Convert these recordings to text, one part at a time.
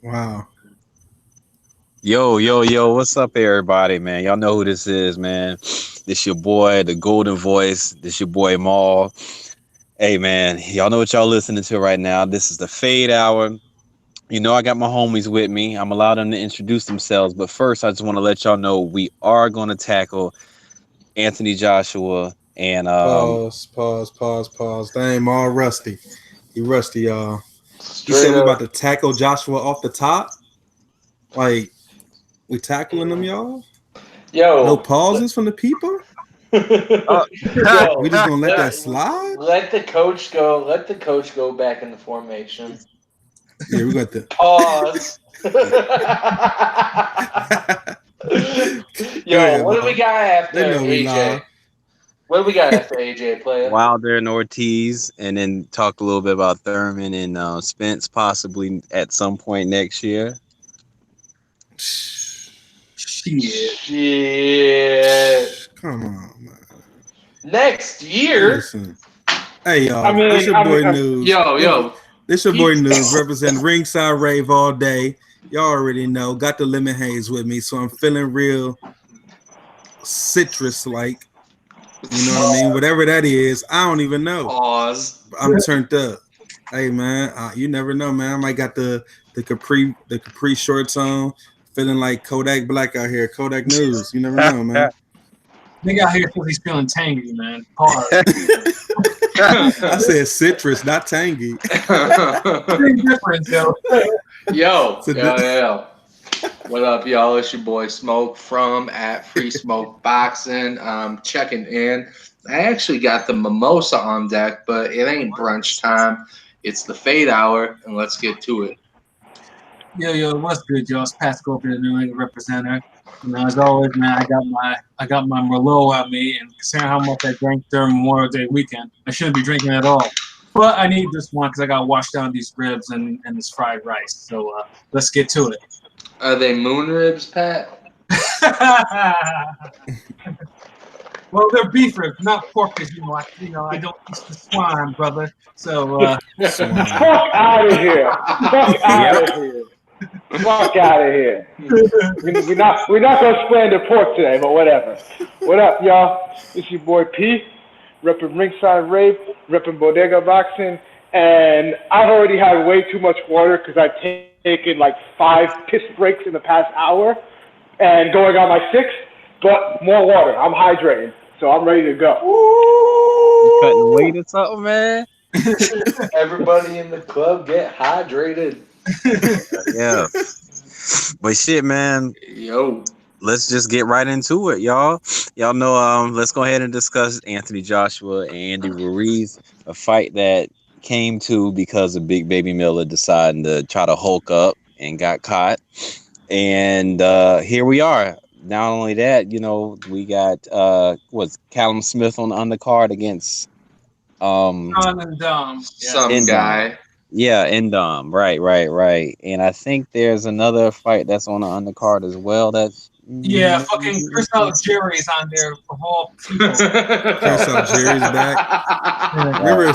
Wow. Yo, what's up, everybody, man? Y'all know who this is, man. This your boy, the Golden Voice. This your boy, Maul. Hey, man, y'all know what y'all listening to right now. This is the Fade Hour. You know, I got my homies with me. I'm allowed them to introduce themselves. But first, I just want to let y'all know we are going to tackle Anthony Joshua. And Pause. Dang, all rusty. He rusty, y'all. He said Straight we up. about to tackle Joshua off the top. Like we tackling them, y'all. No Yo, pauses from the people. uh, We yo, just gonna let that let, slide. let the coach go. Let the coach go back in the formation. Yeah, we got the. Pause. Go Yo, ahead, what do we Mom. got They after know we AJ? live. What do we got after AJ player? Wilder and Ortiz, and then talk a little bit about Thurman and Spence possibly at some point next year. Shit. Shit. Come on, man. Next year. Listen. Hey, I y'all. This mean, your I mean, boy News. yo, This your boy keep. News representing Ringside Rave all day. Y'all already know. Got the lemon haze with me, so I'm feeling real citrus like. You know what I mean? Whatever that is, I don't even know. Pause. I'm turned up. Hey man, you never know, man. I might got the capri shorts on, feeling like Kodak Black out here. Kodak News. You never know, man. Nigga out here because he's feeling tangy, man. Pause. I said citrus, not tangy. Big difference, yo. Yo, So yo, yo. What up, y'all? It's your boy Smoke from at Free Smoke Boxing. Checking in. I actually got the mimosa on deck, but it ain't brunch time. It's the fade hour, and let's get to it. Yo, what's good, y'all? It's Pat Scorpion, the New England representative. You know, as always, man, I got my Merlot on me, and considering how much I drank during Memorial Day weekend, I shouldn't be drinking at all. But I need this one because I got to wash down these ribs and this fried rice. So let's get to it. Are they moon ribs, Pat? Well, they're beef ribs, not pork, because I don't eat the swine, brother. So Swine. Fuck out of here. Fuck out Yep. of here. Fuck out of here. We're not gonna slander pork today, but whatever. What up, y'all? It's your boy P, repping Ringside Rave, repping Bodega Boxing, and I've already had way too much water because I've taken like 5 piss breaks in the past hour, and going on my sixth. But more water. I'm hydrating, so I'm ready to go. You cutting weight or something, man? Everybody in the club get hydrated. Yeah. But shit, man, Yo. let's just get right into it, y'all. Y'all know, let's go ahead and discuss Anthony Joshua and Andy Ruiz, a fight that came to because of Big Baby Miller deciding to try to hulk up and got caught. And here we are. Not only that, we got what's Callum Smith on the undercard against John and Some yes. Endom. guy. Yeah, Endom. Right. And I think there's another fight that's on the undercard as well. That's Yeah, fucking Chris Algieri's on there of all people. Chris Algieri's back. right. Remember,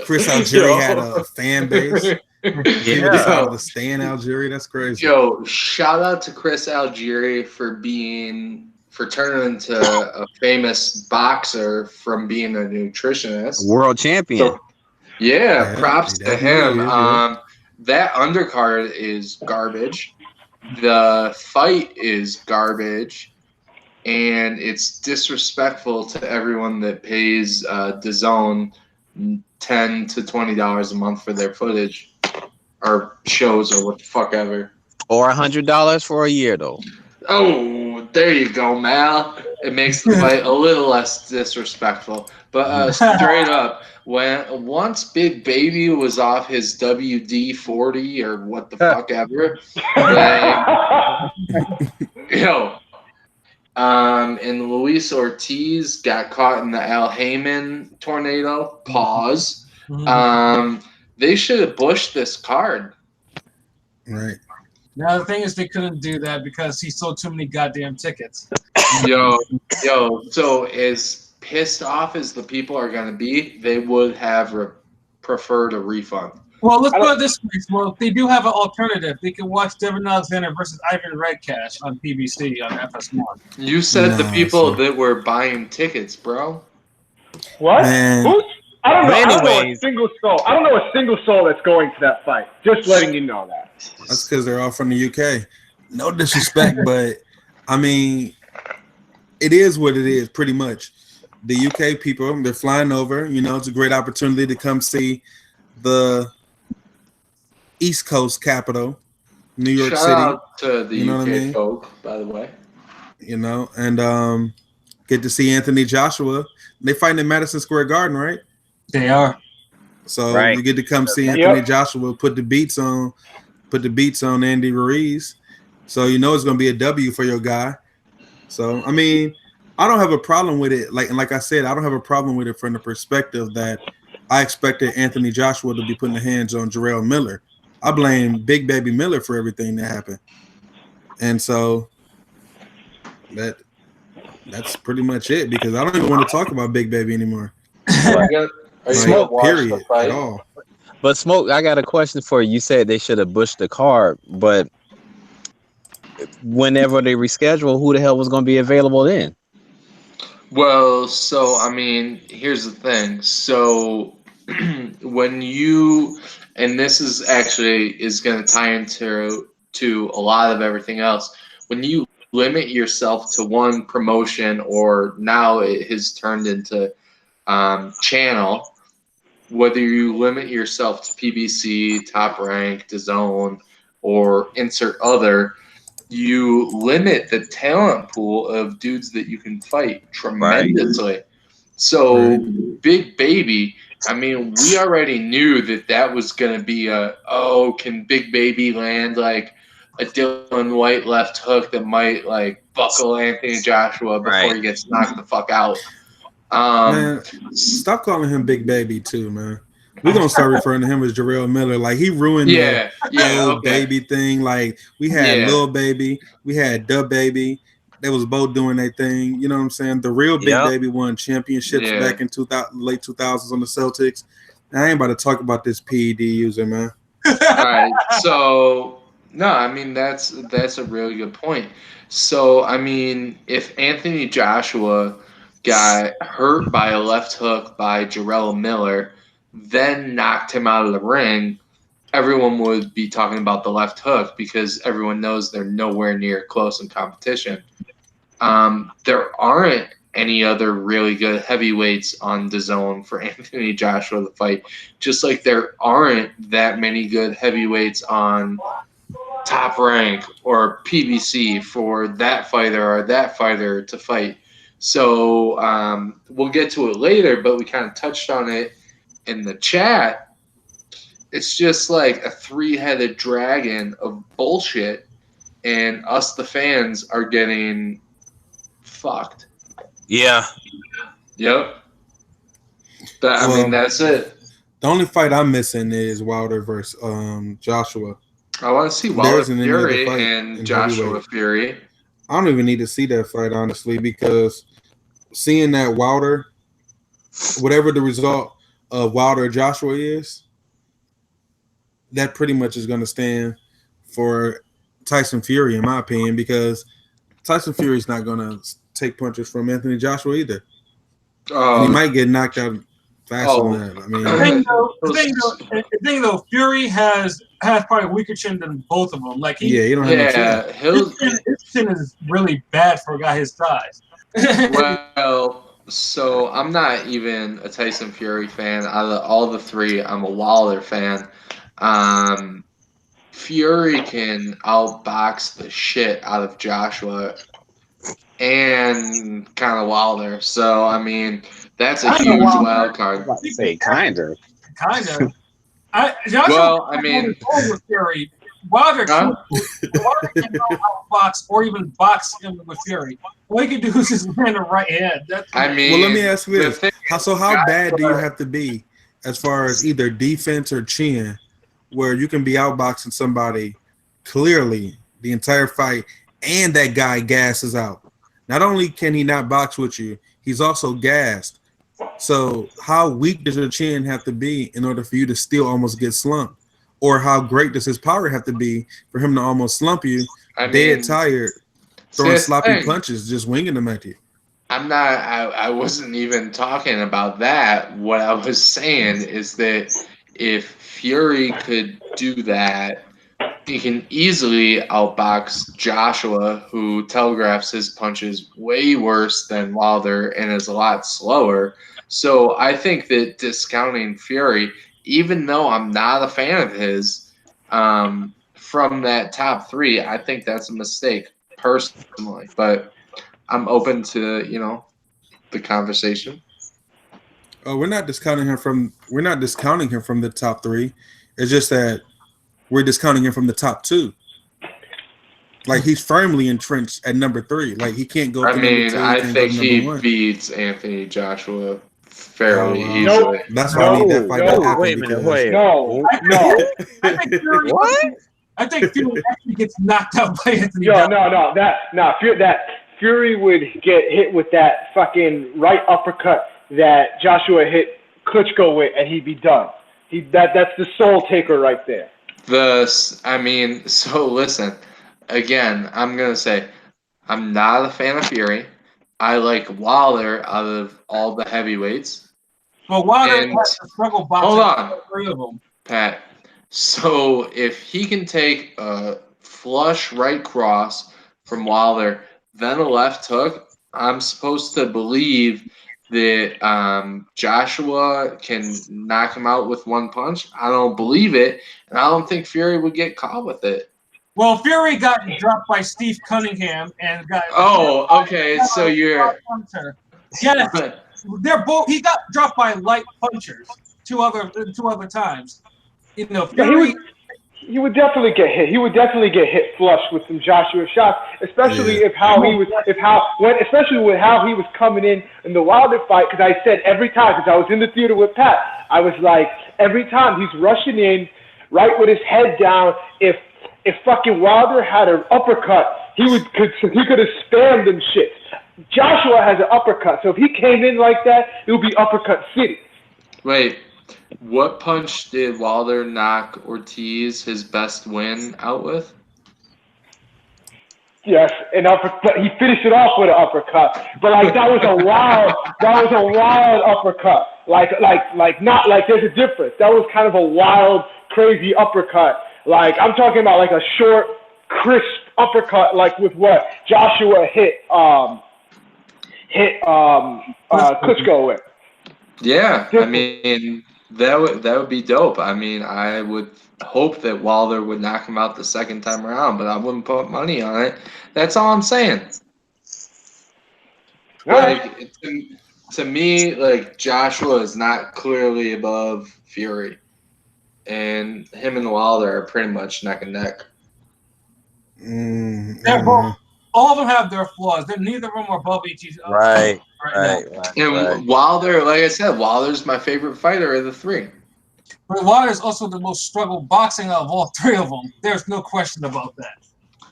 Chris Algieri had a fan base. People Yeah. decided Yo, to stay in Algeria. That's crazy. yo, shout out to Chris Algieri for turning into a famous boxer from being a nutritionist. World champion. So yeah, Yeah, he props to definitely him. is. Yeah. That undercard is garbage. The fight is garbage, and it's disrespectful to everyone that pays DAZN $10 to $20 a month for their footage or shows or what the fuck ever. Or $100 for a year though. Oh, there you go, Mal. It makes the fight a little less disrespectful. But straight up, once Big Baby was off his WD 40 or what the fuck ever, like, yo, and Luis Ortiz got caught in the Al Heyman tornado. Pause. They should have bushed this card. Right. Now the thing is, they couldn't do that because he sold too many goddamn tickets. Yo, so as pissed off as the people are going to be, they would have preferred a refund. Well, let's put it this way. Well, they do have an alternative. They can watch Devin Alexander versus Ivan Redcash on PBC on FS1. You said the people that were buying tickets, bro. What? Man. Who's? I don't know. But I don't know a anyways. single soul. I don't know a single soul that's going to that fight. Just letting you know that. That's because they're all from the UK. No disrespect, but I mean, it is what it is, pretty much. The UK people, they're flying over. You know, it's a great opportunity to come see the East Coast capital, New York City. Shout out to the You know UK what I mean? folk, by the way. You know, and get to see Anthony Joshua. They fighting in Madison Square Garden, right? They are. So Right. you get to come see Anthony Joshua put the beats on Andy Ruiz. So you know it's gonna be a W for your guy. So I mean, I don't have a problem with it. Like I said, I don't have a problem with it from the perspective that I expected Anthony Joshua to be putting the hands on Jarrell Miller. I blame Big Baby Miller for everything that happened. And so that's pretty much it, because I don't even want to talk about Big Baby anymore. Are you gonna watch Period the fight? at all. But Smoke, I got a question for you. You said they should have pushed the card, but whenever they reschedule, who the hell was going to be available then? Well, so I mean, here's the thing. So when you, and this is actually is going to tie into a lot of everything else. When you limit yourself to one promotion, or now it has turned into channel, whether you limit yourself to PBC, Top Rank, DAZN, or insert other, you limit the talent pool of dudes that you can fight tremendously. Right. So Big Baby, I mean, we already knew that was going to be can Big Baby land like a Dylan White left hook that might like buckle Anthony Joshua before he gets knocked the fuck out. Man, stop calling him Big Baby too, man. We're gonna start referring to him as Jarrell Miller. Like, he ruined the old baby thing. Like, we had Lil Baby, we had Dub Baby. They was both doing their thing. You know what I'm saying? The real Big Baby won championships back in late 2000s on the Celtics. I ain't about to talk about this PED user, man. All right. So no, I mean that's a really good point. So I mean, if Anthony Joshua got hurt by a left hook by Jarrell Miller, then knocked him out of the ring, everyone would be talking about the left hook because everyone knows they're nowhere near close in competition. There aren't any other really good heavyweights on DAZN for Anthony Joshua to fight, just like there aren't that many good heavyweights on Top Rank or PBC for that fighter or that fighter to fight. So we'll get to it later, but we kind of touched on it in the chat. It's just like a three-headed dragon of bullshit, and us, the fans, are getting fucked. Yeah. Yep. I mean, that's it. The only fight I'm missing is Wilder versus Joshua. I want to see Wilder Fury and Joshua Fury. I don't even need to see that fight, honestly, because seeing that Wilder, whatever the result of Wilder Joshua is, that pretty much is going to stand for Tyson Fury, in my opinion, because Tyson Fury is not going to take punches from Anthony Joshua either. He might get knocked out faster than that. I mean, the thing though, Fury has probably a weaker chin than both of them. Like, he don't have no chin. His chin is really bad for a guy his size. Well, so I'm not even a Tyson Fury fan. Out of all the three, I'm a Wilder fan. Fury can outbox the shit out of Joshua and kind of Wilder. So, I mean, that's a huge wild card. Say kind of. Well, I mean, with Fury. Wilder can outbox or even box him with Fury. All he can do is just land a right hand. I mean, well, let me ask you this: how bad do you have to be as far as either defense or chin, where you can be outboxing somebody clearly the entire fight, and that guy gasses out? Not only can he not box with you, he's also gassed. So how weak does your chin have to be in order for you to still almost get slumped? or how great does his power have to be for him to almost slump you, dead tired, throwing sloppy punches, just winging them at you? I wasn't even talking about that. What I was saying is that if Fury could do that, he can easily outbox Joshua, who telegraphs his punches way worse than Wilder and is a lot slower. So I think that discounting Fury, even though I'm not a fan of his, from that top three, I think that's a mistake personally. But I'm open to, the conversation. We're not discounting him from the top three. It's just that we're discounting him from the top two. Like, he's firmly entrenched at number 3. Like, he can't go. I think he beats Anthony Joshua fairly easily. That's why I need that fight to happen. Wait a minute. I think Fury actually gets knocked out by Anthony. Fury would get hit with that fucking right uppercut that Joshua hit Klitschko with, and he'd be done. That's the soul taker right there. So listen, again, I'm going to say I'm not a fan of Fury. I like Wilder out of all the heavyweights. Well, Wilder has to struggle boxing. Hold on, 3 of them. Pat. So if he can take a flush right cross from Wilder, then a left hook, I'm supposed to believe that Joshua can knock him out with one punch. I don't believe it, and I don't think Fury would get caught with it. Well, Fury got dropped by Steve Cunningham and got. Oh, okay. So you're. Yes, they're both. He got dropped by light punchers two other times. Fury. He would definitely get hit. He would definitely get hit flush with some Joshua shots, especially especially with how he was coming in the Wilder fight. Because I said every time, because I was in the theater with Pat, I was like, every time he's rushing in, right with his head down. If fucking Wilder had an uppercut, he could have spammed them shit. Joshua has an uppercut, so if he came in like that, it would be uppercut city. Wait. What punch did Wilder knock Ortiz, his best win, out with? Yes, an uppercut. He finished it off with an uppercut, but that was a wild uppercut. Not like there's a difference. That was kind of a wild, crazy uppercut. Like, I'm talking about like a short, crisp uppercut, like with what Joshua hit Klitschko with. Yeah, That would be dope. I would hope that Wilder would knock him out the second time around, but I wouldn't put money on it. That's all I'm saying. Like, to me, like, Joshua is not clearly above Fury, and him and Wilder are pretty much neck and neck. They're both. All of them have their flaws. Neither of them are above each other. Right. Wilder, like I said, Wilder's my favorite fighter of the 3. But Wilder's also the most struggled boxing out of all 3 of them. There's no question about that.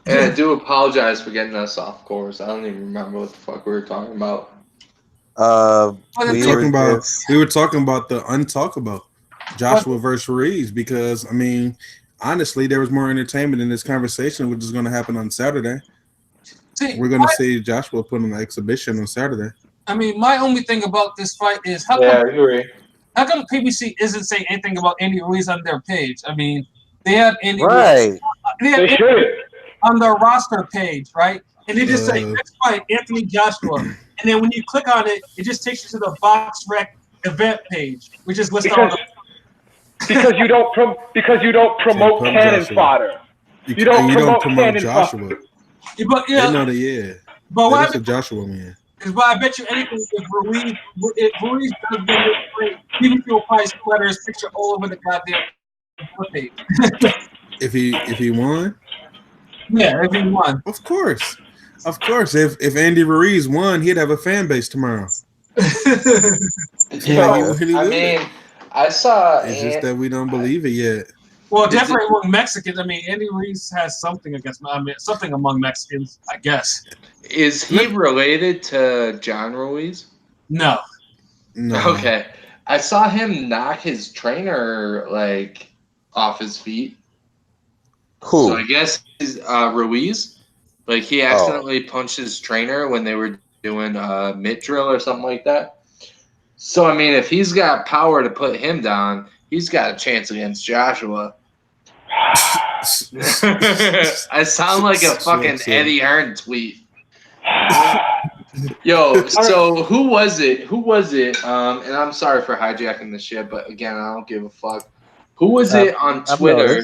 And I do apologize for getting us off course. I don't even remember what the fuck we were talking about. We were talking about the untalkable, Joshua versus Ruiz, because honestly, there was more entertainment in this conversation, which is going to happen on Saturday. We're going to see Joshua put on an exhibition on Saturday. My only thing about this fight is how come PBC isn't saying anything about Andy Ruiz on their page? They have Andy Ruiz. They should on their roster page, right? And they just say next fight Anthony Joshua, and then when you click on it, it just takes you to the Box Rec event page, which is listed on because you don't promote cannon fodder. You don't promote Joshua. But but that's a Joshua man. Is why I bet you anything if Ruiz does get this fight, PBC will probably splatter his picture all over the goddamn page. If he won? Yeah, if he won. Of course. If Andy Ruiz won, he'd have a fan base tomorrow. I saw. It's just that we don't believe it yet. Well, definitely among Mexicans. Andy Ruiz has something something among Mexicans, I guess. Is he related to John Ruiz? No. Okay. I saw him knock his trainer off his feet. Who? So I guess he's Ruiz. Like he accidentally punched his trainer when they were doing mitt drill or something like that. So I mean, if he's got power to put him down, he's got a chance against Joshua. I sound like a fucking Eddie Hearn tweet. Yo, so who was it? And I'm sorry for hijacking the shit, but again, I don't give a fuck. Who was it on Twitter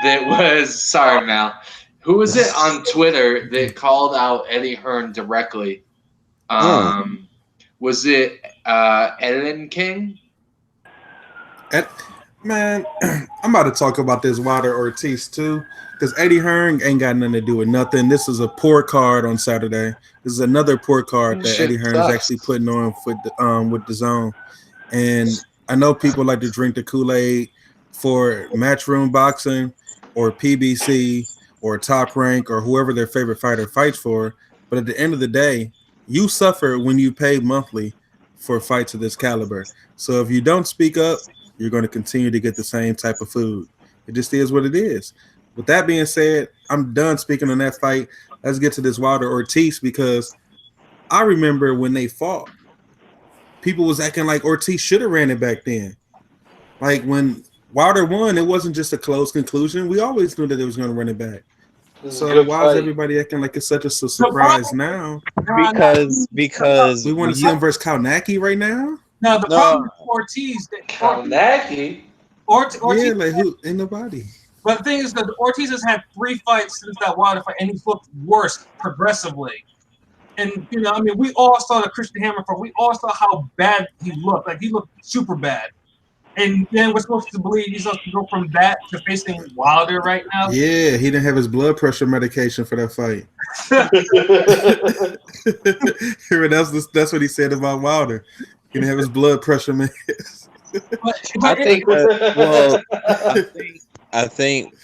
that was sorry, Mal? Who was it on Twitter that called out Eddie Hearn directly? Was it Ellen King? Man, I'm about to talk about this Wilder Ortiz too, because Eddie Hearn ain't got nothing to do with nothing. This is a poor card on Saturday. This is another poor card that Eddie Hearn is actually putting on with the zone. And I know people like to drink the Kool-Aid for Matchroom Boxing or PBC or Top Rank or whoever their favorite fighter fights for. But at the end of the day, you suffer when you pay monthly for fights of this caliber. So if you don't speak up, you're going to continue to get the same type of food. It just is what it is. With that being said, I'm done speaking on that fight. Let's get to this Wilder Ortiz, because I remember when they fought, people was acting like Ortiz should have ran it back then. Like when Wilder won, it wasn't just a close conclusion. We always knew that it was going to run it back. So why is everybody acting like it's such a surprise now? Because we want to see him versus Kalnacki right now. No, the problem with Ortiz, Kalnacki. Ortiz, yeah, like who? Ain't nobody. But the thing is that Ortiz has had 3 fights since that Wilder fight, and he's looked worse progressively. And you know, I mean, we all saw the Christian Hammer fight. We all saw how bad he looked. Like he looked super bad. And then we're supposed to believe he's supposed to go from that to facing Wilder right now. Yeah, he didn't have his blood pressure medication for that fight. That's what he said about Wilder. He didn't have his blood pressure meds. I think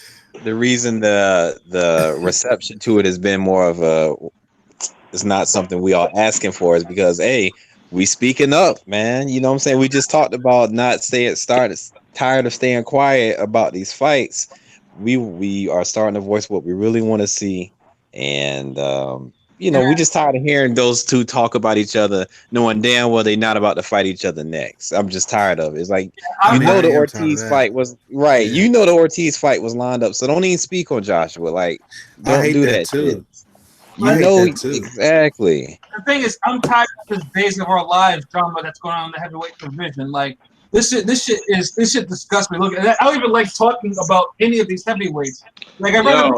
the reason the reception to it has been more of it's not something we are asking for is because we speaking up, man. You know what I'm saying? We just talked about tired of staying quiet about these fights. We are starting to voice what we really want to see. And we just tired of hearing those two talk about each other, knowing damn well they're not about to fight each other next. I'm just tired of it. It's like the Ortiz fight was right. Yeah. You know the Ortiz fight was lined up, so don't even speak on Joshua. Like, don't do that too. Shit. You know exactly. The thing is, I'm tired of this Days of Our Lives drama that's going on in the heavyweight division. Like this shit disgusts me. Look, I don't even like talking about any of these heavyweights. Like I'd rather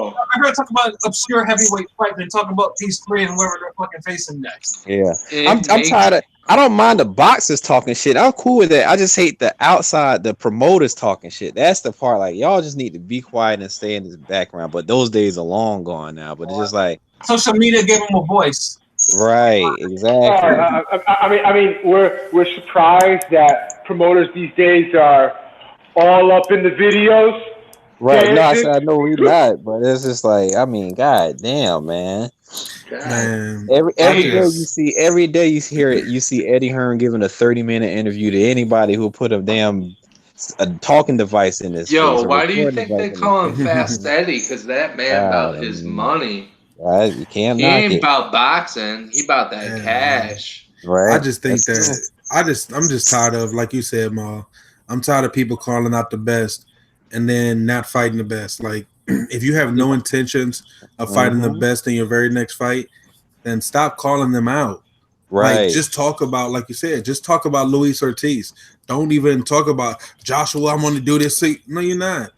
talk about obscure heavyweight fight than talk about these 3 and whoever they're fucking facing next. Yeah, I'm tired of. I don't mind the boxers talking shit. I'm cool with that. I just hate the promoters talking shit. That's the part. Like y'all just need to be quiet and stay in this background. But those days are long gone now. But it's just like. Social media gave him a voice. Right, exactly. I mean, we're surprised that promoters these days are all up in the videos. Right. No, I know we're not, but it's just like, I mean, god damn, man. Every day you see Eddie Hearn giving a 30-minute interview to anybody who put a talking device in this. Yo, why do you think they call him Fast Eddie? Because that man about his money. Right, you can't. He ain't about boxing. He about that cash. Right. I just think I'm just tired of, like you said, Ma. I'm tired of people calling out the best and then not fighting the best. Like, if you have no intentions of fighting the best in your very next fight, then stop calling them out. Right. Like, just talk about, like you said, just talk about Luis Ortiz. Don't even talk about Joshua. I'm going to do this. No, you're not.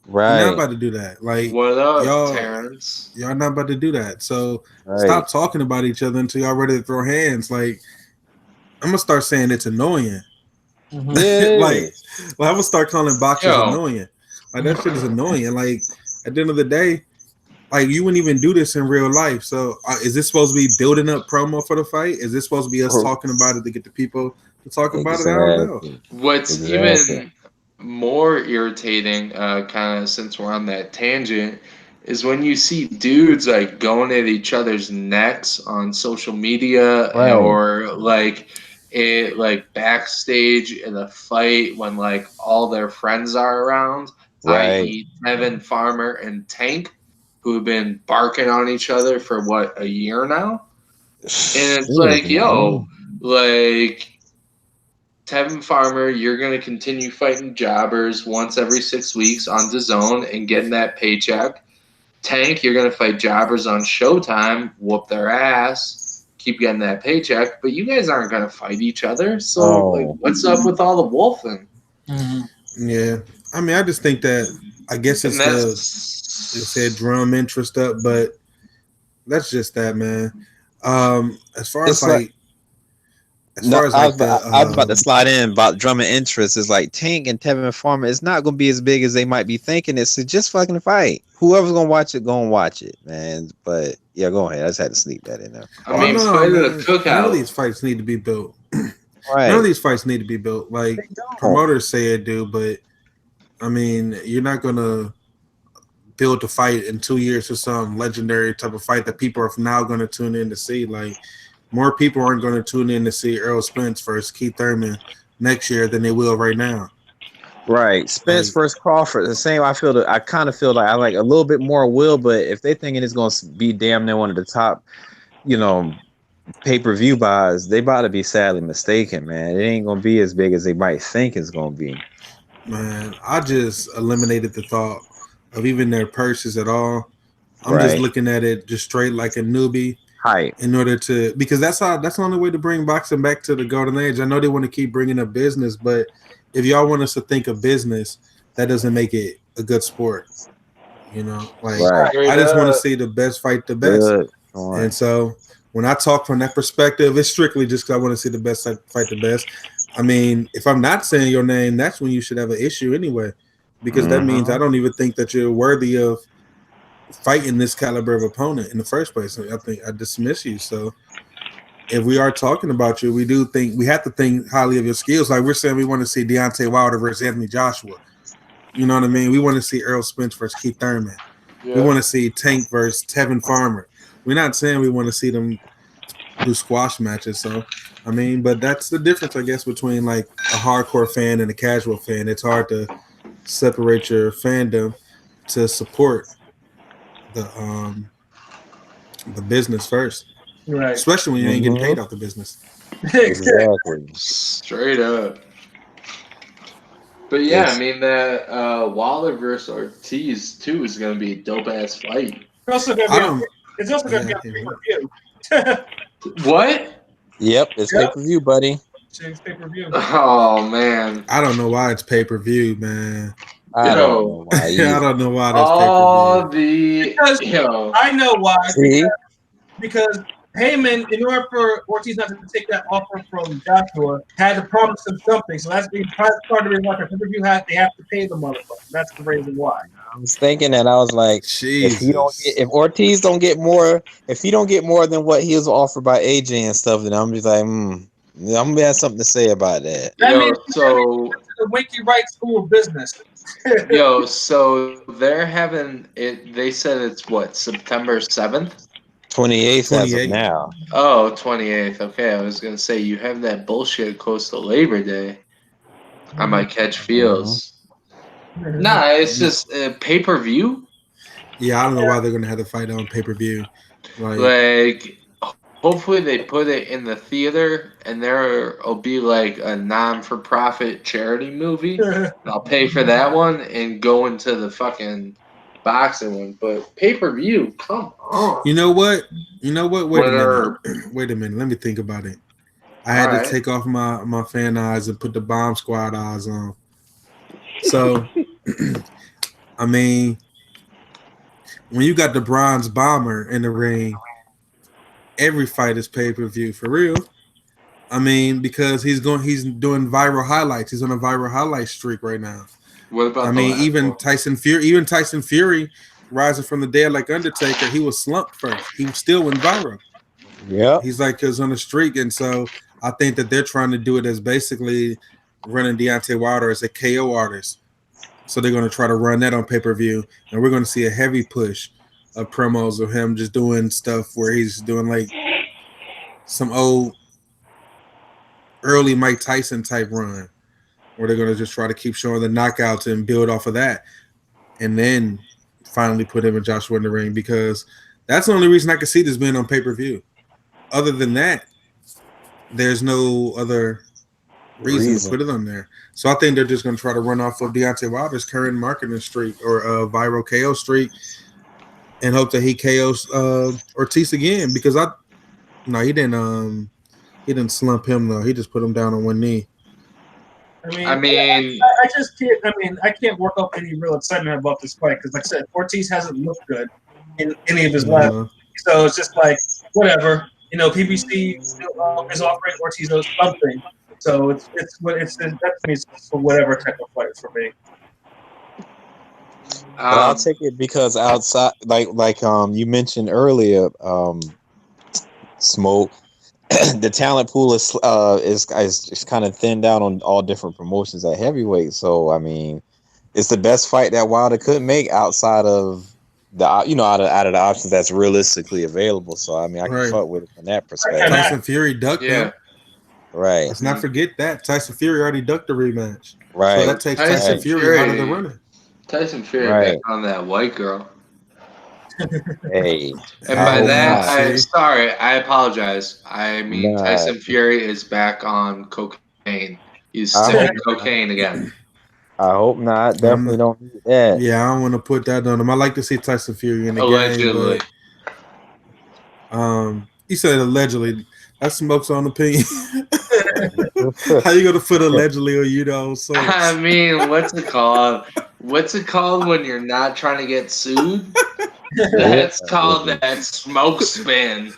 Right. You're not about to do that. Like, what up, Terrence? Y'all not about to do that. So stop talking about each other until y'all ready to throw hands. Like, I'm gonna start saying it's annoying. Yeah. like I'm gonna start calling boxers annoying. Like, that shit is annoying. Like, at the end of the day, like, you wouldn't even do this in real life. So is this supposed to be building up promo for the fight? Is this supposed to be us talking about it to get the people to talk about it? I don't know. What's even more irritating, kind of since we're on that tangent, is when you see dudes like going at each other's necks on social media or like backstage in a fight when like all their friends are around. Right. i.e., Tevin Farmer and Tank, who have been barking on each other for what, a year now? And it's like, yo, like Tevin Farmer, you're gonna continue fighting jobbers once every 6 weeks on DAZN and getting that paycheck. Tank, you're gonna fight jobbers on Showtime, whoop their ass, keep getting that paycheck, but you guys aren't gonna fight each other. So like, what's up with all the wolfing? Yeah, I mean, I just think that I guess it's the they said drum interest up, but that's just that, man. As far as I was about to slide in about drum and interest. Is like Tank and Tevin Farmer. It's not gonna be as big as they might be thinking. It's just fucking fight. Whoever's gonna watch it, man. But yeah, go ahead. I just had to sneak that in there. I mean, the cookout. None of these fights need to be built. Right. None of these fights need to be built. Like promoters say it do, but I mean, you're not gonna build a fight in 2 years for some legendary type of fight that people are now going to tune in to see. Like, more people aren't going to tune in to see Errol Spence versus Keith Thurman next year than they will right now. Right, Spence versus Crawford. The same. I kind of feel like I like a little bit more will, but if they thinking it's going to be damn near one of the top, pay-per-view buys, they about to be sadly mistaken, man. It ain't going to be as big as they might think it's going to be. Man, I just eliminated the thought of even their purses at all. I'm just looking at it just straight like a newbie. In order to, because that's the only way to bring boxing back to the golden age. I know they want to keep bringing up business, but if y'all want us to think of business, that doesn't make it a good sport. I just want to see the best fight the best. And so when I talk from that perspective, it's strictly just because I want to see the best fight the best. I mean, if I'm not saying your name, that's when you should have an issue anyway. Because that means I don't even think that you're worthy of fighting this caliber of opponent in the first place. I think I dismiss you. So if we are talking about you, we have to think highly of your skills. Like we're saying we want to see Deontay Wilder versus Anthony Joshua. You know what I mean? We want to see Errol Spence versus Keith Thurman. Yeah. We want to see Tank versus Tevin Farmer. We're not saying we want to see them do squash matches. So, I mean, but that's the difference, I guess, between like a hardcore fan and a casual fan. It's hard to separate your fandom to support the business first, right? Especially when you ain't getting paid off the business. Exactly. Straight up. But yeah, I mean that Wilder versus Ortiz too is going to be a dope ass fight. It's also going to be on pay-per-view. What? Yep, it's pay-per-view, buddy. It's pay-per-view. Oh man, I don't know why it's pay-per-view, man. I don't know why. I don't know why that's pay-per-view. I know why. Because Heyman, in order for Ortiz not to take that offer from Joshua, had to promise him something. So that's part of the reason why the pay-per-view they have to pay the motherfucker. That's the reason why. I was thinking that. I was like, if Ortiz don't get more, if he don't get more than what he was offered by AJ and stuff, then I'm just like, I'm gonna have something to say about that. That means so the Winky Wright School of Business. So they're having it. They said it's what, September 7th? 28th as of now. Oh, 28th. Okay, I was gonna say you have that bullshit close to Labor Day. I might catch feels. Nah, it's just pay-per-view. Yeah, I don't know why they're gonna have to fight on pay-per-view. Like hopefully they put it in the theater and there'll be like a non-for-profit charity movie. I'll pay for that one and go into the fucking boxing one. But pay-per-view, come on. You know what? Wait a minute. Let me think about it. I had to take off my fan eyes and put the Bomb Squad eyes on. So, I mean, when you got the Bronze Bomber in the ring, every fight is pay-per-view for real. I mean, because he's doing viral highlights. He's on a viral highlight streak right now. What about even Tyson Fury rising from the dead like Undertaker, he was slumped first. He still went viral. Yeah. He's on a streak, and so I think that they're trying to do it as basically running Deontay Wilder as a KO artist. So they're going to try to run that on pay-per-view, and we're going to see a heavy push of promos of him just doing stuff where he's doing like some old early Mike Tyson type run, where they're going to just try to keep showing the knockouts and build off of that. and then finally put him and Joshua in the ring, because that's the only reason I can see this being on pay-per-view. Other than that, there's no other reason to put it on there. So I think they're just going to try to run off of Deontay Wilder's current marketing streak or viral KO streak and hope that he KOs Ortiz again, because he didn't slump him though. He just put him down on one knee. I mean, I just can't. I mean, I can't work up any real excitement about this fight because, like I said, Ortiz hasn't looked good in any of his last. So it's just like whatever. You know, PBC is offering Ortiz something. So it's for whatever type of fight for me. But I'll take it because outside, like you mentioned earlier, Smoke. The talent pool is kind of thinned out on all different promotions at heavyweight. So I mean, it's the best fight that Wilder could make outside of the out of the options that's realistically available. So I mean, I can fuck with it from that perspective. Tyson Fury ducked him. Right. Let's not forget that Tyson Fury already ducked the rematch. Right. So that takes Tyson Fury out of the running. Tyson Fury back on that white girl. Hey, and by that, I apologize. I mean, Tyson Fury is back on cocaine. He's still on cocaine again. I hope not. Definitely don't need that. Yeah, I don't want to put that on him. I like to see Tyson Fury in the allegedly. game. But, he said allegedly. That Smoke's own opinion. How you gonna put allegedly or you know? So I mean, what's it called? What's it called when you're not trying to get sued? That's called that smoke spin.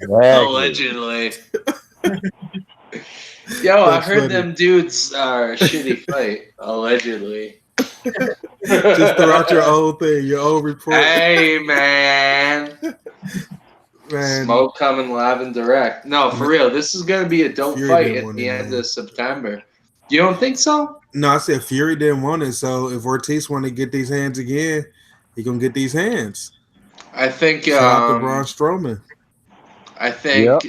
Allegedly. Yo, I heard them dudes are a shitty fight. Allegedly. Just throw out your own thing, your own report. Hey, man. Smoke coming live and direct. No, for real. This is going to be a dope fight at the end of September. You don't think so? No, I said Fury didn't want it. So if Ortiz want to get these hands again, he going to get these hands. I think shout out to Braun Strowman. I think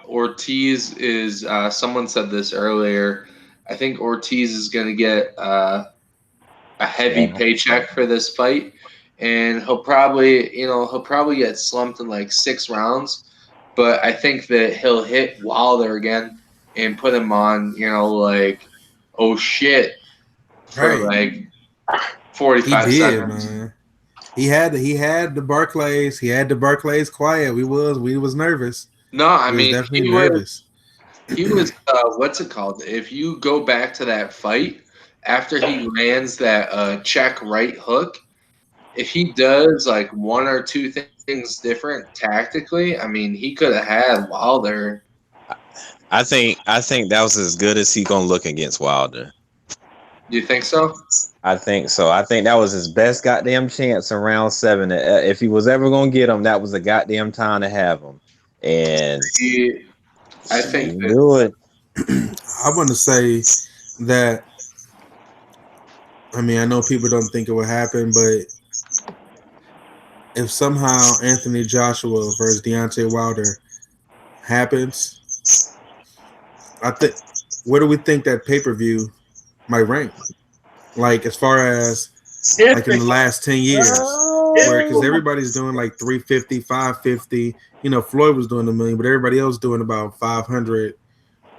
Ortiz is someone said this earlier. I think Ortiz is going to get a heavy paycheck for this fight, and he'll probably get slumped in like 6 rounds, but I think that he'll hit Wilder again and put him on, like, oh shit, for like 45 seconds. Man. He had the Barclays. He had the Barclays quiet. We was nervous. No, I mean definitely nervous. He was what's it called? If you go back to that fight after he lands that check right hook, if he does like 1 or 2 things different tactically, I mean, he could have had Wilder. I think that was as good as he gonna look against Wilder. You think so? I think so. I think that was his best goddamn chance in round 7. If he was ever gonna get him, that was a goddamn time to have him. And I think he knew it. I want to say that. I mean, I know people don't think it would happen, but if somehow Anthony Joshua versus Deontay Wilder happens, I think. Where do we think that pay-per-view might rank? Like as far as like in the last 10 years, because everybody's doing like 350, 550. Floyd was doing $1 million, but everybody else doing about 500,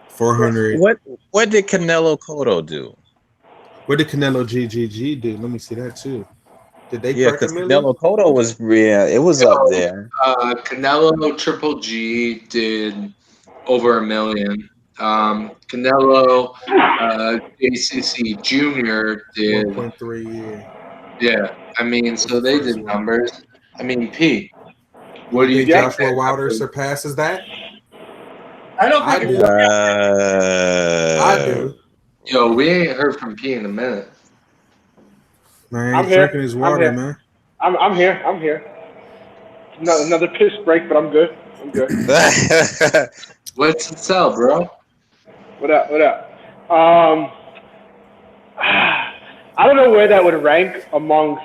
400. What did Canelo Cotto do? What did Canelo GGG do? Let me see that too. Did they? Yeah, because Canelo Cotto was it was up there. Canelo Triple G did over $1 million. Canelo JCC Jr. did 1.3. Yeah, I mean, so they did numbers. I mean, P. What do you think? Joshua Wilder surpasses that? I don't think I do. Yo, we ain't heard from P in a minute. Man, he's drinking his water, man. I'm here. Another piss break, but I'm good. What's it sell, bro? What up? I don't know where that would rank amongst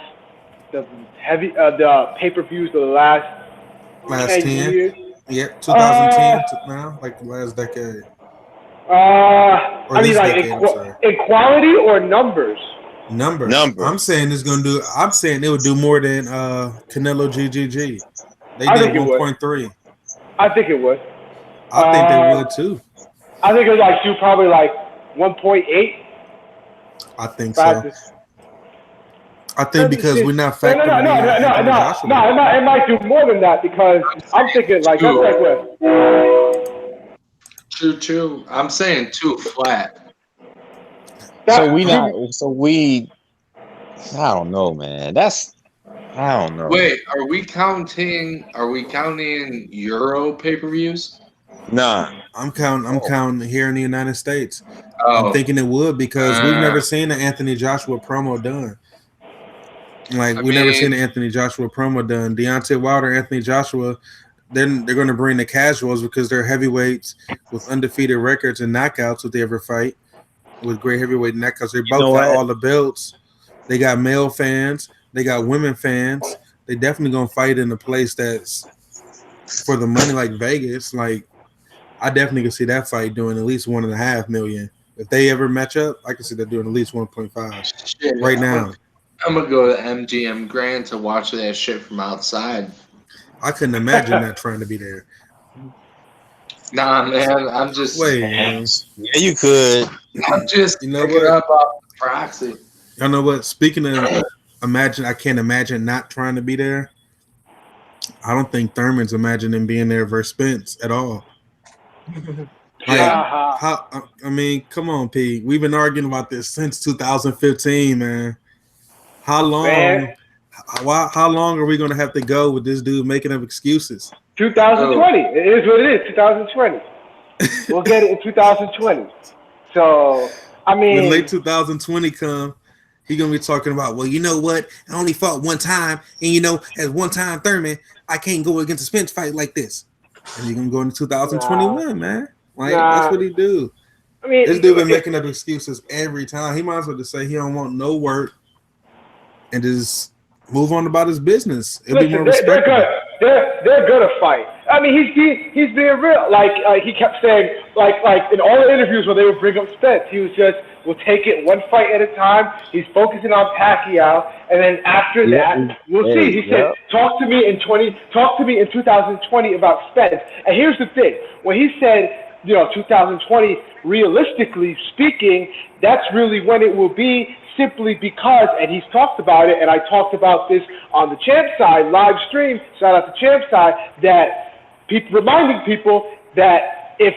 the the pay-per-views of the last 10 years. Yeah, 2010 to now, like the last decade. I mean, like in quality or numbers? Numbers. I'm saying it's gonna do. I'm saying it would do more than Canelo GGG. They did 1.3. I think it would. I think they would too. I think it would like do probably like 1.8. I think so. I think because we're not factoring No, it might do more than that because I'm thinking like that's like what? 2. I'm saying 2 flat. I don't know, man. I don't know. Wait, are we counting Euro pay-per-views? Nah. I'm counting here in the United States. I'm thinking it would because we've never seen an Anthony Joshua promo done. Like we've never seen an Anthony Joshua promo done. Deontay Wilder, Anthony Joshua, then they're going to bring the casuals because they're heavyweights with undefeated records and knockouts if they ever fight with great heavyweight knockouts. They both got all the belts. They got male fans. They got women fans. They definitely going to fight in a place that's for the money like Vegas. Like I definitely can see that fight doing at least 1.5 million. If they ever match up, I can see that doing at least 1.5 right now. I'm gonna go to MGM Grand to watch that shit from outside. I couldn't imagine not trying to be there. Nah, man, I'm just Yeah, you could. I'm just picking up off the proxy. Y'all know what? Speaking of I can't imagine not trying to be there. I don't think Thurman's imagining being there versus Spence at all. I mean, come on, P. We've been arguing about this since 2015, man. How long? Man. How long are we going to have to go with this dude making up excuses? 2020. It is what it is. 2020. We'll get it in 2020. So, I mean, when late 2020 come, he's going to be talking about, well, you know what? I only fought one time, and you know, as one time Thurman, I can't go against a Spence fight like this. And he's going to go into 2021, man. Like that's what he do. I mean, this dude been making up excuses every time. He might as well just say he don't want no work and just move on about his business. It'll be more respectable. They're gonna fight. I mean, he's being real. Like he kept saying, like in all the interviews where they would bring up Spence, he was just, we'll take it one fight at a time. He's focusing on Pacquiao, and then after that, we'll see. He said, talk to me in 2020 about Spence. And here's the thing: when he said, 2020, realistically speaking, that's really when it will be. Simply because, and he's talked about it, and I talked about this on the Champ Side live stream, shout out to Champ Side, that reminding people that if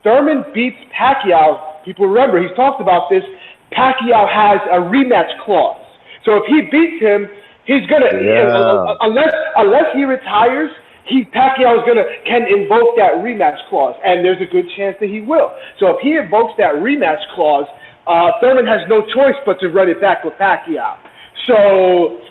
Thurman beats Pacquiao, people remember, he's talked about this, Pacquiao has a rematch clause. So if he beats him, he's going to, unless he retires, Pacquiao can invoke that rematch clause, and there's a good chance that he will. So if he invokes that rematch clause, Thurman has no choice but to run it back with Pacquiao. So,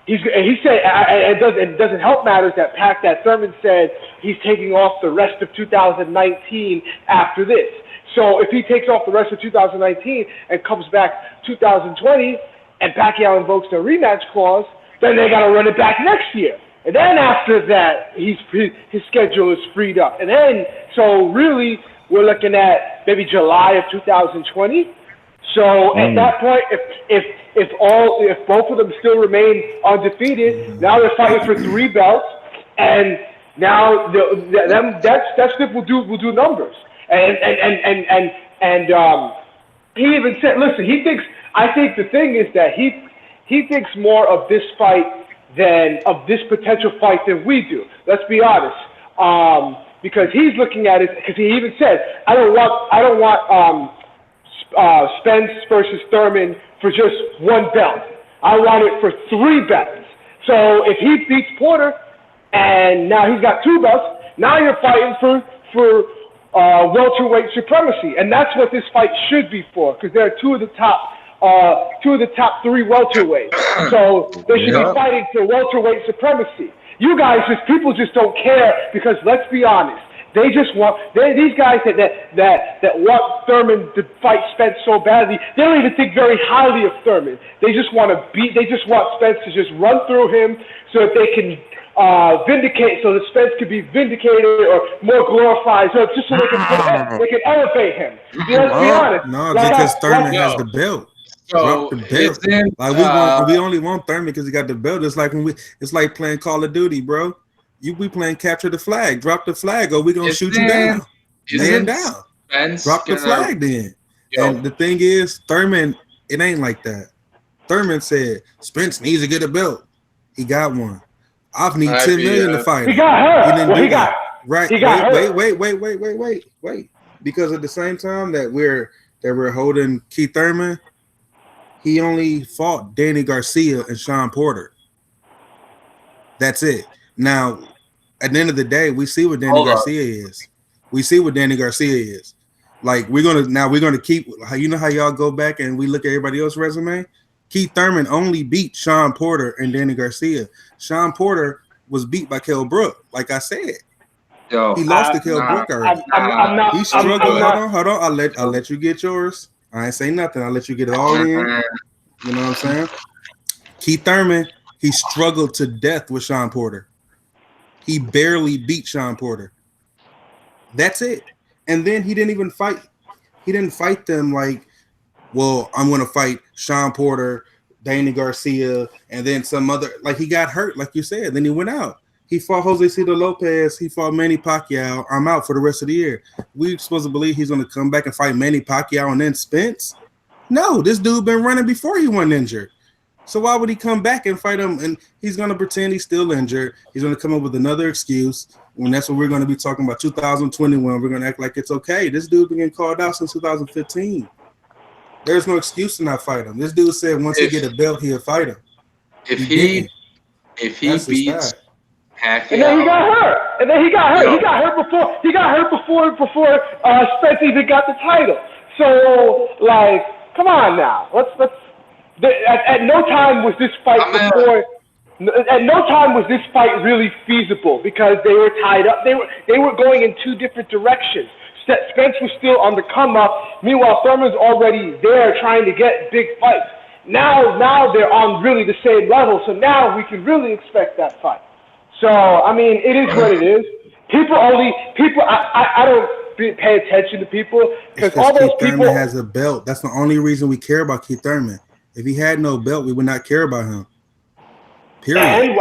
he said, it doesn't help matters that Thurman said he's taking off the rest of 2019 after this. So if he takes off the rest of 2019 and comes back 2020, and Pacquiao invokes the rematch clause, then they got to run it back next year. And then after that, his schedule is freed up. And then, so really, we're looking at maybe July of 2020. So at that point, if both of them still remain undefeated, now they're fighting for 3 belts, and now that stuff will do numbers. And he even said, listen, I think the thing is that he thinks more of this fight than of this potential fight than we do. Let's be honest. Because he's looking at it, because he even said, I don't want Spence versus Thurman for just 1 belt. I want it for 3 belts. So if he beats Porter, and now he's got 2 belts, now you're fighting for welterweight supremacy, and that's what this fight should be for, because they're two of the top 3 welterweights. So they should be fighting for welterweight supremacy. You guys people just don't care because let's be honest, they just want these guys that want Thurman to fight Spence so badly. They don't even think very highly of Thurman. They just want Spence to just run through him so that they can vindicate, so that Spence could be vindicated or more glorified, so they can elevate him. Let's be honest. No, because Thurman has the belt. Drop the belt. We only want Thurman because he got the belt. It's like playing Call of Duty, bro. We playing capture the flag. Drop the flag, or we gonna shoot you down. Man down. Spence Drop the flag then. And the thing is, Thurman, it ain't like that. Thurman said Spence needs to get a belt. He got one. I need $10 million to fight him. He got hurt. He didn't do that. Hurt. Right. He got hurt. Wait. Because at the same time that we're holding Keith Thurman, he only fought Danny Garcia and Sean Porter. That's it. Now, at the end of the day, we see what Danny Garcia is. Like we're gonna keep. You know how y'all go back and we look at everybody else's resume. Keith Thurman only beat Sean Porter and Danny Garcia. Sean Porter was beat by Kell Brook, like I said. He lost to Kell Brook already. He struggled. Hold on. I'll let you get yours. I ain't say nothing. I'll let you get it all in. You know what I'm saying? Keith Thurman, he struggled to death with Sean Porter. He barely beat Sean Porter. That's it. And then he didn't even fight. He didn't fight them like, well, I'm going to fight Sean Porter, Danny Garcia, and then some other. Like he got hurt, like you said. Then he went out. He fought Jose Cito Lopez. He fought Manny Pacquiao. I'm out for the rest of the year. We supposed to believe he's going to come back and fight Manny Pacquiao and then Spence? No, this dude been running before he went injured. So why would he come back and fight him? And he's going to pretend he's still injured. He's going to come up with another excuse. And that's what we're going to be talking about 2021. We're going to act like it's okay. This dude been getting called out since 2015. There's no excuse to not fight him. This dude said once he get a belt, he'll fight him. If he beats Pacquiao. And then he got hurt. He got hurt before Spence even got the title. So, like, come on now. At no time was this fight really feasible because they were tied up. They were going in two different directions. Spence was still on the come up. Meanwhile, Thurman's already there trying to get big fights. Now they're on really the same level. So now we can really expect that fight. So, I mean, it is what it is. I don't pay attention to people because all those Keith people. Thurman has a belt. That's the only reason we care about Keith Thurman. If he had no belt, we would not care about him. Period.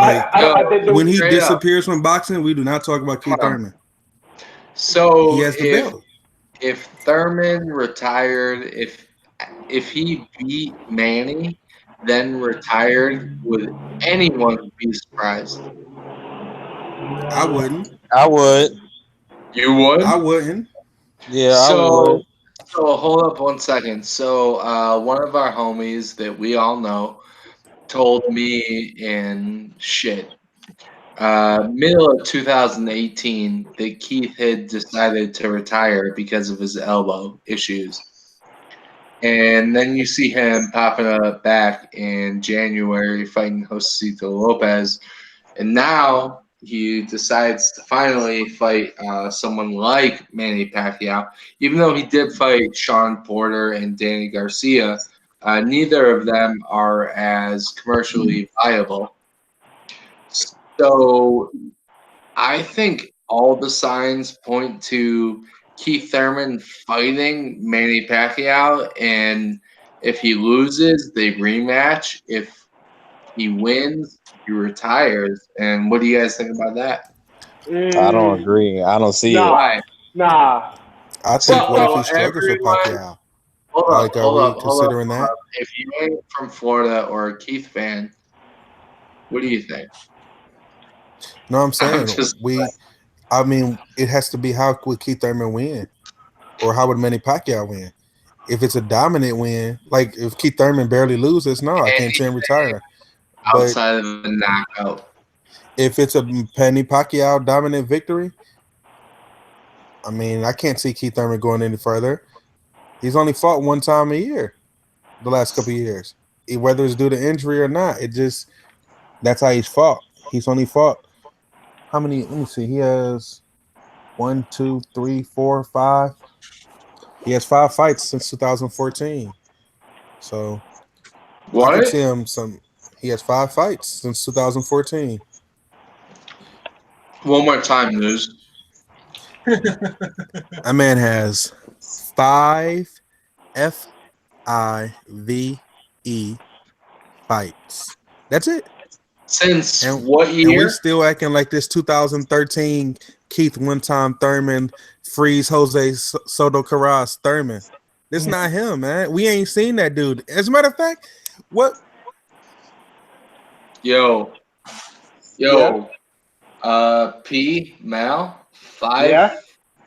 When he disappears from boxing, we do not talk about Keith Thurman. So he has the belt. If Thurman retired, if he beat Manny, then retired, would anyone be surprised? I wouldn't. I would. You would? I wouldn't. Yeah, I would. So hold up one second. So one of our homies that we all know told me middle of 2018 that Keith had decided to retire because of his elbow issues. And then you see him popping up back in January fighting Josecito Lopez. And now he decides to finally fight someone like Manny Pacquiao. Even though he did fight Sean Porter and Danny Garcia, neither of them are as commercially viable. So I think all the signs point to Keith Thurman fighting Manny Pacquiao, and if he loses, they rematch. If he wins, he retires. And what do you guys think about that? I don't agree. I don't see it. Why? Nah. I think what if he struggles with Pacquiao? Hold up. Considering that? If you ain't from Florida or a Keith fan, what do you think? No, I'm saying it has to be how would Keith Thurman win, or how would Manny Pacquiao win? If it's a dominant win, like if Keith Thurman barely loses, no, I can't see him retiring. Outside of a knockout, if it's a Manny Pacquiao dominant victory, I mean, I can't see Keith Thurman going any further. He's only fought one time a year the last couple of years, whether it's due to injury or not. That's how he's fought. He's only fought. How many? Let me see. He has 1, 2, 3, 4, 5. He has 5 fights since 2014. So what? I could see him he has 5 fights since 2014. One more time, News. That man has 5 FIVB fights. That's it. Since And, what and we year? still acting like this 2013 Keith one-time Thurman freeze Jose Soto Carras Thurman. This not him, man. We ain't seen that dude. As a matter of fact, what? Yo, Yeah. P Mal 5. Yeah.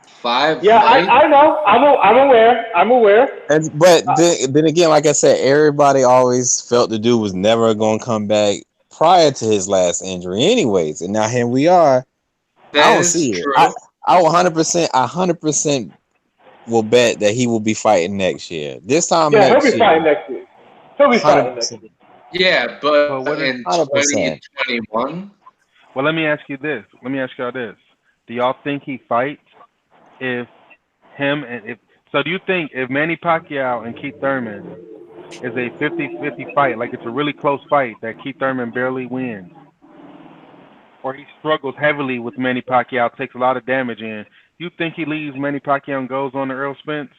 5. Yeah, I know. I'm aware. But then again, like I said, everybody always felt the dude was never going to come back prior to his last injury, anyways. And now here we are. I don't see it. I will 100% will bet that he will be fighting next year. This time Yeah, next he'll be year. fighting next year. He'll be fighting next year. Yeah, but what in 100%. 2021. Well, let me ask you this. Let me ask y'all this. Do y'all think he fights if him and if so do you think if Manny Pacquiao and Keith Thurman is a 50-50 fight, like it's a really close fight that Keith Thurman barely wins, or he struggles heavily with Manny Pacquiao, takes a lot of damage in, you think he leaves Manny Pacquiao and goes on to Earl Spence?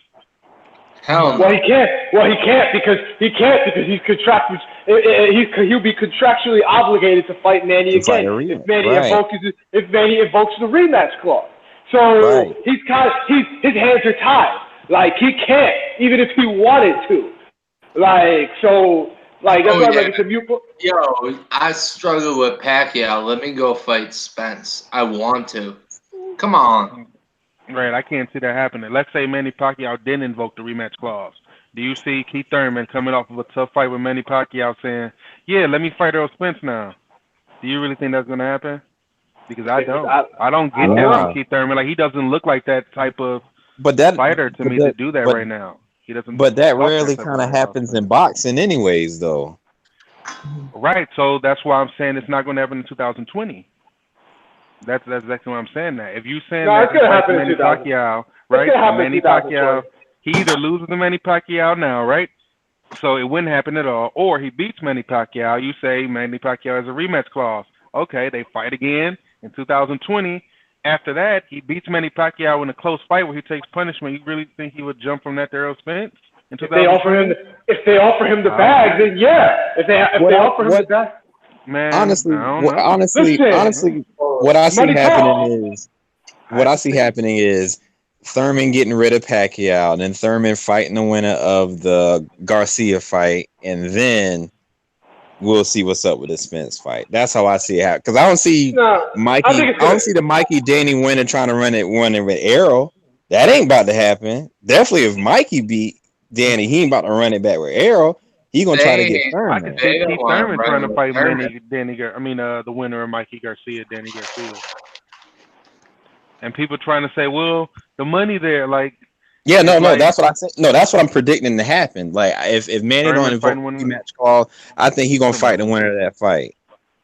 Hell no. Well, he can't because he's contractually he'll be contractually obligated to fight Manny To fight again a rematch, if Manny invokes the rematch clause. So Right. his hands are tied. Like he can't, even if he wanted to. Like so, like that's why I'm like it's a mute. Yo, I struggle with Pacquiao. Let me go fight Spence. I want to. Come on. Right, I can't see that happening. Let's say Manny Pacquiao didn't invoke the rematch clause. Do you see Keith Thurman coming off of a tough fight with Manny Pacquiao saying, "Yeah, let me fight Earl Spence now"? Do you really think that's going to happen? Because I don't. I don't get that from Keith Thurman. Like he doesn't look like that type of fighter to me to do that right now. He doesn't. But that rarely kind of happens in boxing, anyways, though. Right. So that's why I'm saying it's not going to happen in 2020. That's exactly what I'm saying. That if you saying that it's gonna happen Manny in 2000. Pacquiao, It's right? gonna happen Manny in 2020. Pacquiao, he either loses to Manny Pacquiao now, right? So it wouldn't happen at all, or he beats Manny Pacquiao. You say Manny Pacquiao has a rematch clause. Okay, they fight again in 2020. After that, he beats Manny Pacquiao in a close fight where he takes punishment. You really think he would jump from that to Earl Spence? If they offer him the bag, then yeah. If they offer him the bag. Man, honestly, Listen, what I see happening is Thurman getting rid of Pacquiao, and then Thurman fighting the winner of the Garcia fight, and then we'll see what's up with the Spence fight. That's how I see it happen. Because I don't see Mikey. I don't see the Mikey Danny winner trying to run it with Errol. That ain't about to happen. Definitely, if Mikey beat Danny, he ain't about to run it back with Errol. He gonna try to get Thurman. I can see Keith Thurman trying to fight the winner of Mikey Garcia, Danny Garcia. And people trying to say, well, the money there, like. Yeah, no, that's what I said. No, that's what I'm predicting to happen. Like, if Manny don't invoke a rematch call, I think he's gonna fight the winner of that fight.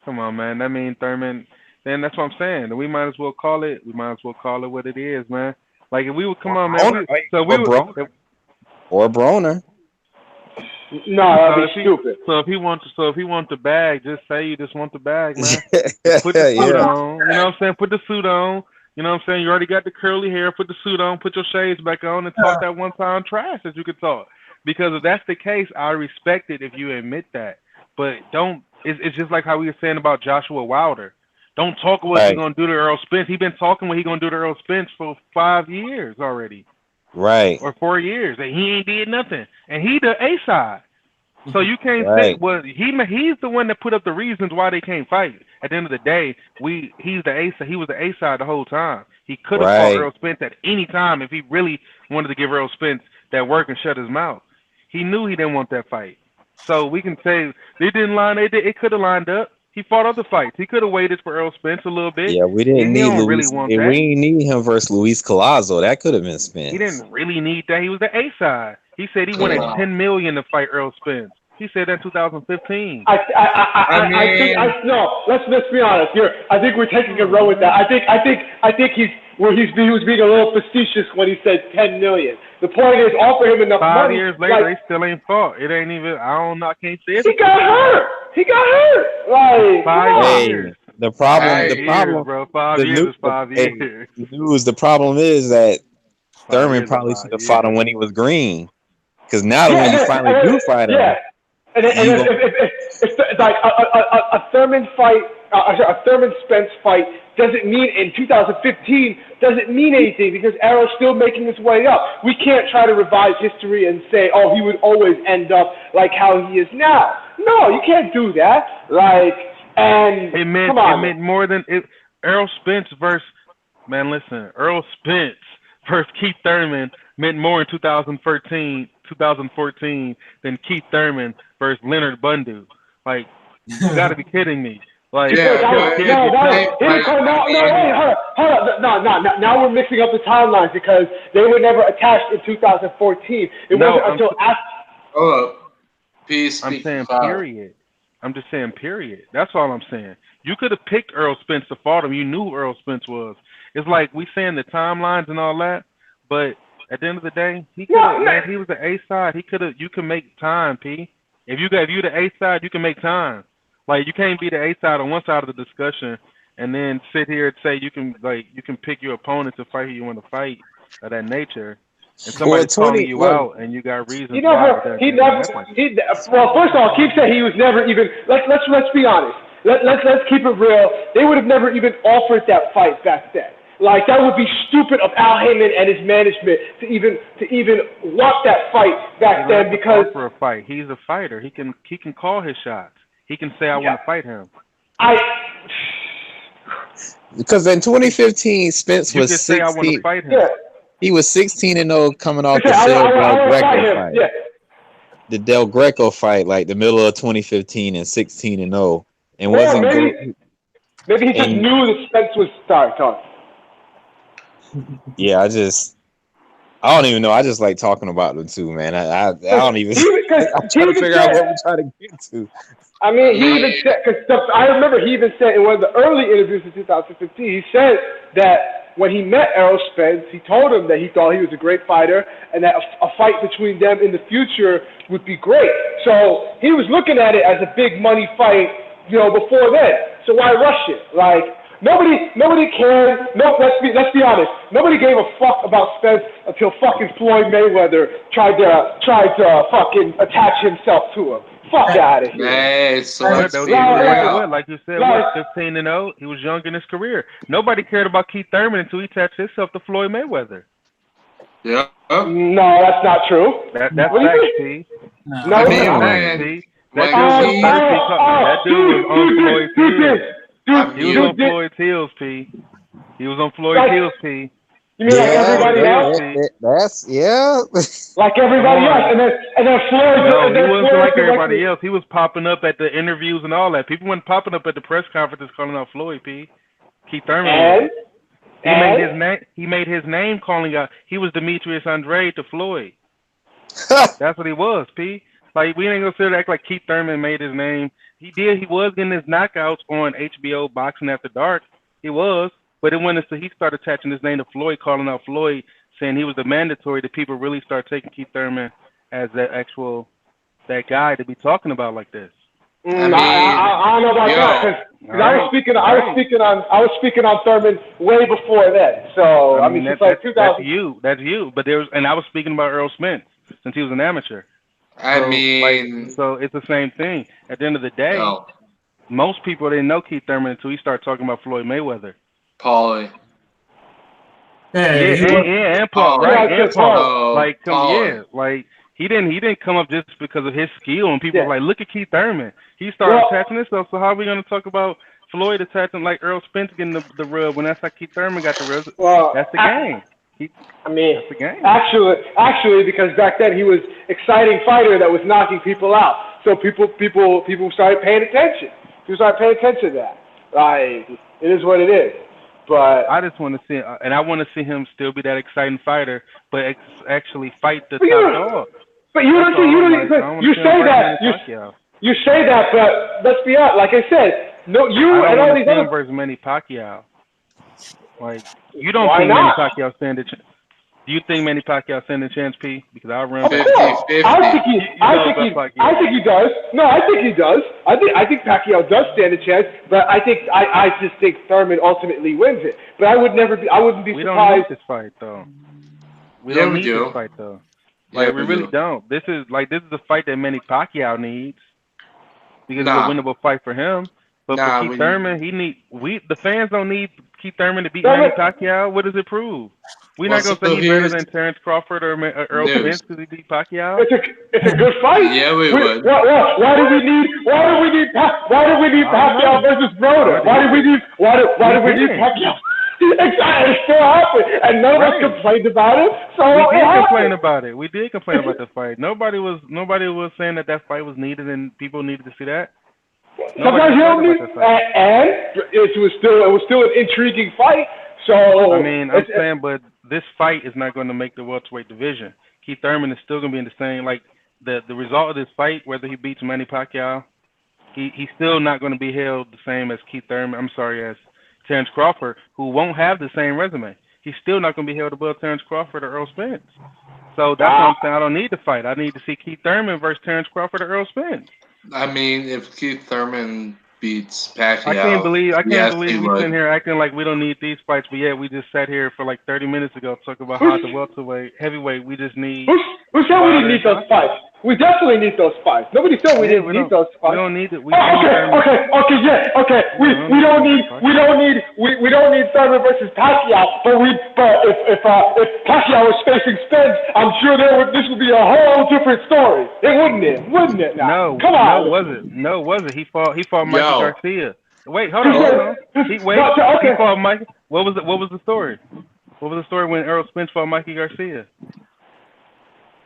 Come on, man. That means Thurman. Then that's what I'm saying. We might as well call it. We might as well call it what it is, man. Like if we would come on, man. Or Broner. No, that'd be stupid. So if he wants the bag, just say you just want the bag, man. Put the suit on. You know what I'm saying? Put the suit on. You know what I'm saying? You already got the curly hair. Put the suit on. Put your shades back on and talk that one-time trash that you could talk. Because if that's the case, I respect it if you admit that. But don't. It's just like how we were saying about Joshua Wilder. Don't talk what he's gonna do to Earl Spence. He's been talking what he's gonna do to Earl Spence for 5 years already. Right. Or 4 years, and he ain't did nothing. And he the A side. So you can't say, well, he's the one that put up the reasons why they can't fight. At the end of the day, he's the A side. He was the A side the whole time. He could have fought Earl Spence at any time if he really wanted to give Earl Spence that work and shut his mouth. He knew he didn't want that fight. So we can say they didn't line. It could have lined up. He fought other fights. He could have waited for Earl Spence a little bit. Yeah, we didn't need Luis. We didn't need him versus Luis Collazo. That could have been Spence. He didn't really need that. He was the A side. He said he wanted $10 million to fight Earl Spence. He said that in 2015. I think no. Let's be honest here. I think we're taking a row with that. I think he was being a little facetious when he said $10 million. The point is, offer him enough money. 5 years later, they still ain't fought. It ain't even. I don't know. I can't say it. He got hurt. Like 5 years. The problem, bro. 5 years is 5 years. The problem is that Thurman probably should have fought him when he was green. Because now when you finally do fight him, And if like a Thurman fight, a Thurman Spence fight doesn't mean in 2015 doesn't mean anything because Errol's still making his way up. We can't try to revise history and say, oh, he would always end up like how he is now. No, you can't do that. Like, and it meant more than it. Errol Spence versus Errol Spence versus Keith Thurman meant more in 2014 than Keith Thurman versus Leonard Bundu. Like, you got to be kidding me. Like, hold up. Now we're mixing up the timelines because they were never attached in 2014. It wasn't until after. Hold up. Peace. I'm saying period. I'm just saying period. That's all I'm saying. You could have picked Errol Spence to fight him. You knew who Errol Spence was. It's like we saying the timelines and all that, but at the end of the day, he was the A side. You can make time, P. If you the A side, you can make time. Like, you can't be the A side on one side of the discussion and then sit here and say you can pick your opponent to fight who you want to fight of that nature. And somebody's calling you out, and you got reasons. Well, first of all, Keith said he was never even. Let's be honest. Let's keep it real. They would have never even offered that fight back then. Like, that would be stupid of Al Heyman and his management to even want that fight back then because for a fight, he's a fighter. He can call his shots. He can say, "I want to fight him." Because in 2015, Spence was 16. Say, "I want to fight him." Yeah. He was 16-0 coming off the Del Greco fight. Yeah. The Del Greco fight, like the middle of 2015, and 16-0, and wasn't good. Maybe he just knew that Spence was sorry. Yeah, I don't even know. I just like talking about them too, man. I don't even. I'm trying to figure out what we're trying to get to. I mean, he even said, I remember he even said in one of the early interviews in 2015, he said that when he met Errol Spence, he told him that he thought he was a great fighter and that a fight between them in the future would be great. So he was looking at it as a big money fight, before then. So why rush it? Like, nobody cared. No, let's be honest. Nobody gave a fuck about Spence until fucking Floyd Mayweather tried to fucking attach himself to him. Fuck out of here. Hey, so let's be real. Like you said, 15-0. He was young in his career. Nobody cared about Keith Thurman until he attached himself to Floyd Mayweather. Yeah. No, that's not true. That's facts, T. No, I mean, man. That dude was on Floyd's heels. He was on Floyd's heels, P. He was on Floyd's heels, P. You mean like everybody else? Like everybody else, and then Floyd. No, he wasn't like everybody else. He was popping up at the interviews and all that. People weren't popping up at the press conferences calling out Floyd. P. Keith Thurman. He made his name calling out. He was Demetrius Andrade to Floyd. That's what he was. P. Like, we ain't gonna sit there and act like Keith Thurman made his name. He did. He was getting his knockouts on HBO Boxing After Dark. He was. But it went until he started attaching his name to Floyd, calling out Floyd, saying he was the mandatory, that people really start taking Keith Thurman as that guy to be talking about like this. I don't know about that because I was speaking on Thurman way before that. So I mean, it's like 2000. That's you. But I was speaking about Earl Spence since he was an amateur. So it's the same thing. At the end of the day, most people didn't know Keith Thurman until he started talking about Floyd Mayweather. Paulie. And Paul, right? And Paul. Like, Paulie. he didn't come up just because of his skill, and people were like, look at Keith Thurman. He started attaching himself. So how are we going to talk about Floyd attaching like Earl Spence getting the rub when that's how Keith Thurman got the rub? Well, that's the game. That's the game. Actually, because back then he was exciting fighter that was knocking people out. So people started paying attention. People started paying attention to that. Like, it is what it is. But I just want to see, and I want to see him still be that exciting fighter, but actually fight the top dog. But you say that, but let's be honest. Like I said, no, you and all these other versus Manny Pacquiao. Like, you don't think Manny Pacquiao stand a chance? Do you think Manny Pacquiao stand a chance, P? Because I remember. 50-50. I think he does. No, I think he does. I think Pacquiao does stand a chance, but I just think Thurman ultimately wins it. But I wouldn't be surprised. We don't need this fight though. We don't need this fight though. Like we really don't. This is the fight that Manny Pacquiao needs because it's a winnable fight for him. But for Keith Thurman, the fans don't need Keith Thurman to beat Manny Pacquiao. What does it prove? We're not gonna say he's better than Terrence Crawford or Earl Spence because he beat Pacquiao. It's a good fight. Yeah, we would. Why do we need Pacquiao versus Broder? Why do we need Pacquiao? Exactly, it still happened, and none of us complained about it. So we did complain about it. We did complain about the fight. Nobody was saying that fight was needed and people needed to see that. Sometimes you don't need, and it was still an intriguing fight. So I mean, I'm saying, but this fight is not going to make the welterweight division. Keith Thurman is still going to be in the same, like the result of this fight, whether he beats Manny Pacquiao, he's still not going to be held the same as Keith Thurman. I'm sorry, as Terrence Crawford, who won't have the same resume. He's still not going to be held above Terrence Crawford or Earl Spence. So that's what I'm saying. I don't need the fight. I need to see Keith Thurman versus Terrence Crawford or Earl Spence. I mean, if Keith Thurman beats Pacquiao, I can't believe we're sitting here acting like we don't need these fights, but yet we just sat here for like 30 minutes ago talking about how the welterweight, heavyweight, we just need. Who said we didn't need those fights? We definitely need those fights. Nobody said we didn't need those fights. We don't need it. We don't need Thurman versus Pacquiao. But if Pacquiao was facing Spence, I'm sure this would be a whole different story. Wouldn't it? Now? No, come on. No, it wasn't. He fought Mikey Garcia. Wait, hold on. He fought Mikey. What was the story? What was the story when Earl Spence fought Mikey Garcia?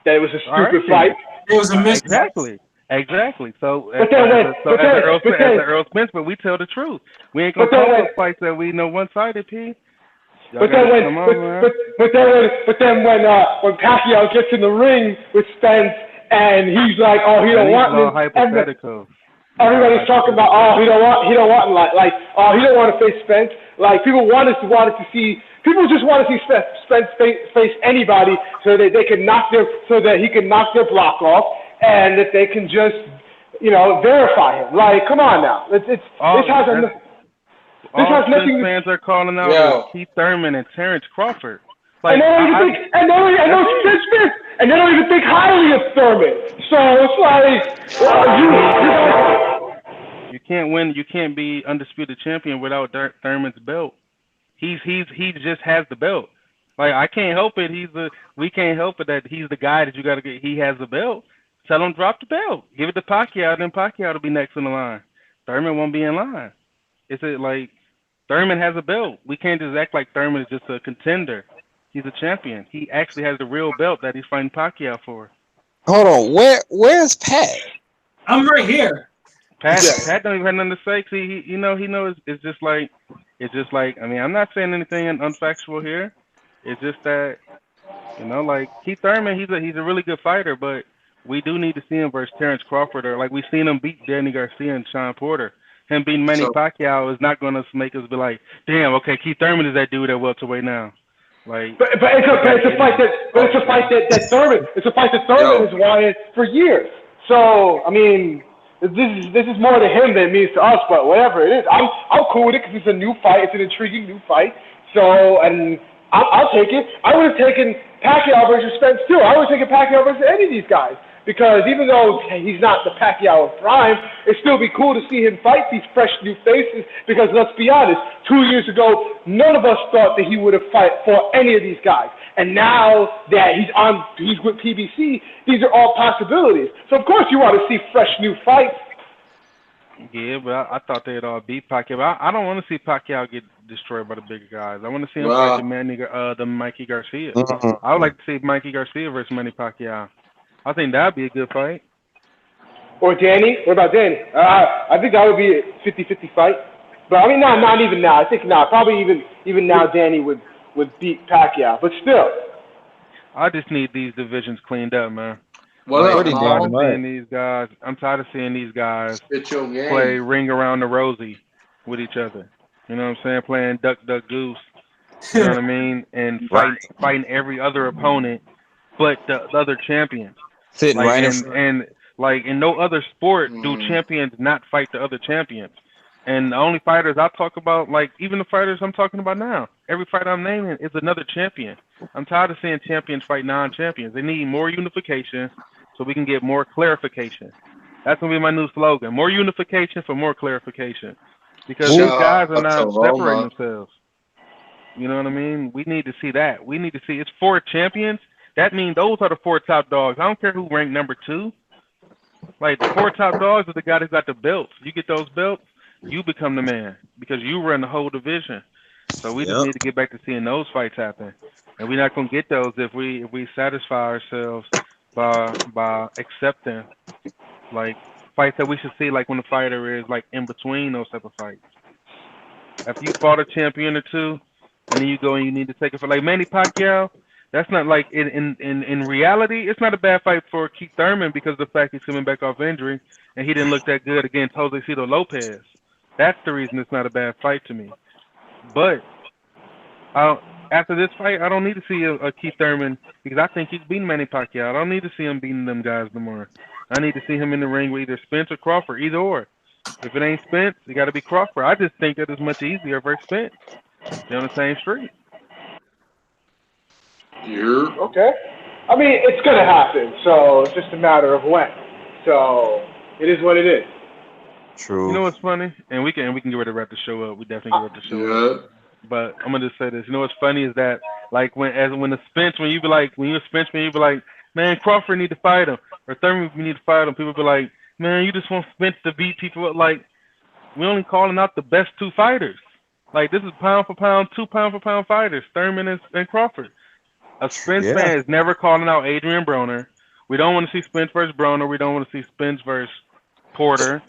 That it was a stupid fight. It was a mistake. Exactly. So as Earl Spence, but we tell the truth. We ain't gonna call those fights that we know one-sided, P. But then when Pacquiao gets in the ring with Spence and he's like, oh, he don't want me. Everybody's talking about, he don't want to face Spence. Like people people just want to see Spence face anybody so that he can knock their block off and that they can just, verify him. Like, come on now. This has nothing. Fans are calling out Keith Thurman and Terrence Crawford. Like, and they don't even think highly of Thurman. So it's like you can't win. You can't be undisputed champion without Thurman's belt. He just has the belt. Like I can't help it. We can't help it that he's the guy that you got to get. He has the belt. Tell him drop the belt. Give it to Pacquiao. Then Pacquiao will be next in the line. Thurman won't be in line. It's like Thurman has a belt. We can't just act like Thurman is just a contender. He's a champion. He actually has the real belt that he's fighting Pacquiao for. Hold on. Where's Pat? I'm right here. Pat don't even have nothing to say. See, he knows. It's just like. I mean, I'm not saying anything unfactual here. It's just that, like Keith Thurman, he's a really good fighter, but we do need to see him versus Terrence Crawford, or like we've seen him beat Danny Garcia and Sean Porter. Him beating Manny Pacquiao is not going to make us be like, damn, okay, Keith Thurman is that dude at welterweight now. Like, but it's a fight that Thurman has wanted for years. So I mean. This is more to him than it means to us, but whatever it is, I'm cool with it because it's a new fight. It's an intriguing new fight. So, and I'll take it. I would have taken Pacquiao versus Spence too. I would have taken Pacquiao versus any of these guys because even though he's not the Pacquiao of prime, it'd still be cool to see him fight these fresh new faces. Because let's be honest, 2 years ago, none of us thought that he would have fought for any of these guys. And now that he's with PBC, these are all possibilities. So of course you want to see fresh new fights. Yeah, but I thought they'd all beat Pacquiao. I don't want to see Pacquiao get destroyed by the bigger guys. I want to see him fight the Mikey Garcia. I would like to see Mikey Garcia versus Manny Pacquiao. I think that'd be a good fight. Or Danny? What about Danny? I think that would be a 50-50 fight. But I mean, not even now. I think probably even now Danny would beat Pacquiao. But still, I just need these divisions cleaned up, man. Well, I'm tired of seeing these guys play ring around the rosy with each other. You know what I'm saying? Playing duck, duck, goose. You know what I mean? And fighting every other opponent but the other champions. Sitting and like in no other sport do champions not fight the other champions. And the only fighters I talk about, like even the fighters I'm talking about now, every fighter I'm naming is another champion. I'm tired of seeing champions fight non-champions. They need more unification so we can get more clarification. That's going to be my new slogan. More unification for more clarification. Because these guys are not separating themselves. You know what I mean? We need to see that. We need to see it's 4 champions. That means those are the 4 top dogs. I don't care who ranked number 2. Like, the 4 top dogs are the guy that got the belts. You get those belts, you become the man because you run the whole division. So we just need to get back to seeing those fights happen. And we're not going to get those if we satisfy ourselves by accepting, like, fights that we should see, like when the fighter is, like, in between those type of fights. If you fought a champion or 2, and then you go and you need to take it for, like, Manny Pacquiao, that's not, like, in reality, it's not a bad fight for Keith Thurman because of the fact he's coming back off injury, and he didn't look that good against Josecito Lopez. That's the reason it's not a bad fight to me. But after this fight, I don't need to see a Keith Thurman because I think he's beating Manny Pacquiao. I don't need to see him beating them guys no more. I need to see him in the ring with either Spence or Crawford, either or. If it ain't Spence, it got to be Crawford. I just think that it's much easier versus Spence. They're on the same street. Yeah. Okay. I mean, it's going to happen, so it's just a matter of when. So it is what it is. True. You know what's funny? And we can get ready to wrap the show up. We definitely get ready to show up. But I'm gonna just say this. You know what's funny is that like when you a Spence man, you be like, man, Crawford need to fight him, or Thurman we need to fight him. People be like, man, you just want Spence to beat people. Like, we only calling out the best 2 fighters. Like, this is pound for pound, 2 pound for pound fighters, Thurman and Crawford. A Spence fan is never calling out Adrian Broner. We don't want to see Spence versus Broner. We don't want to see Spence versus Porter.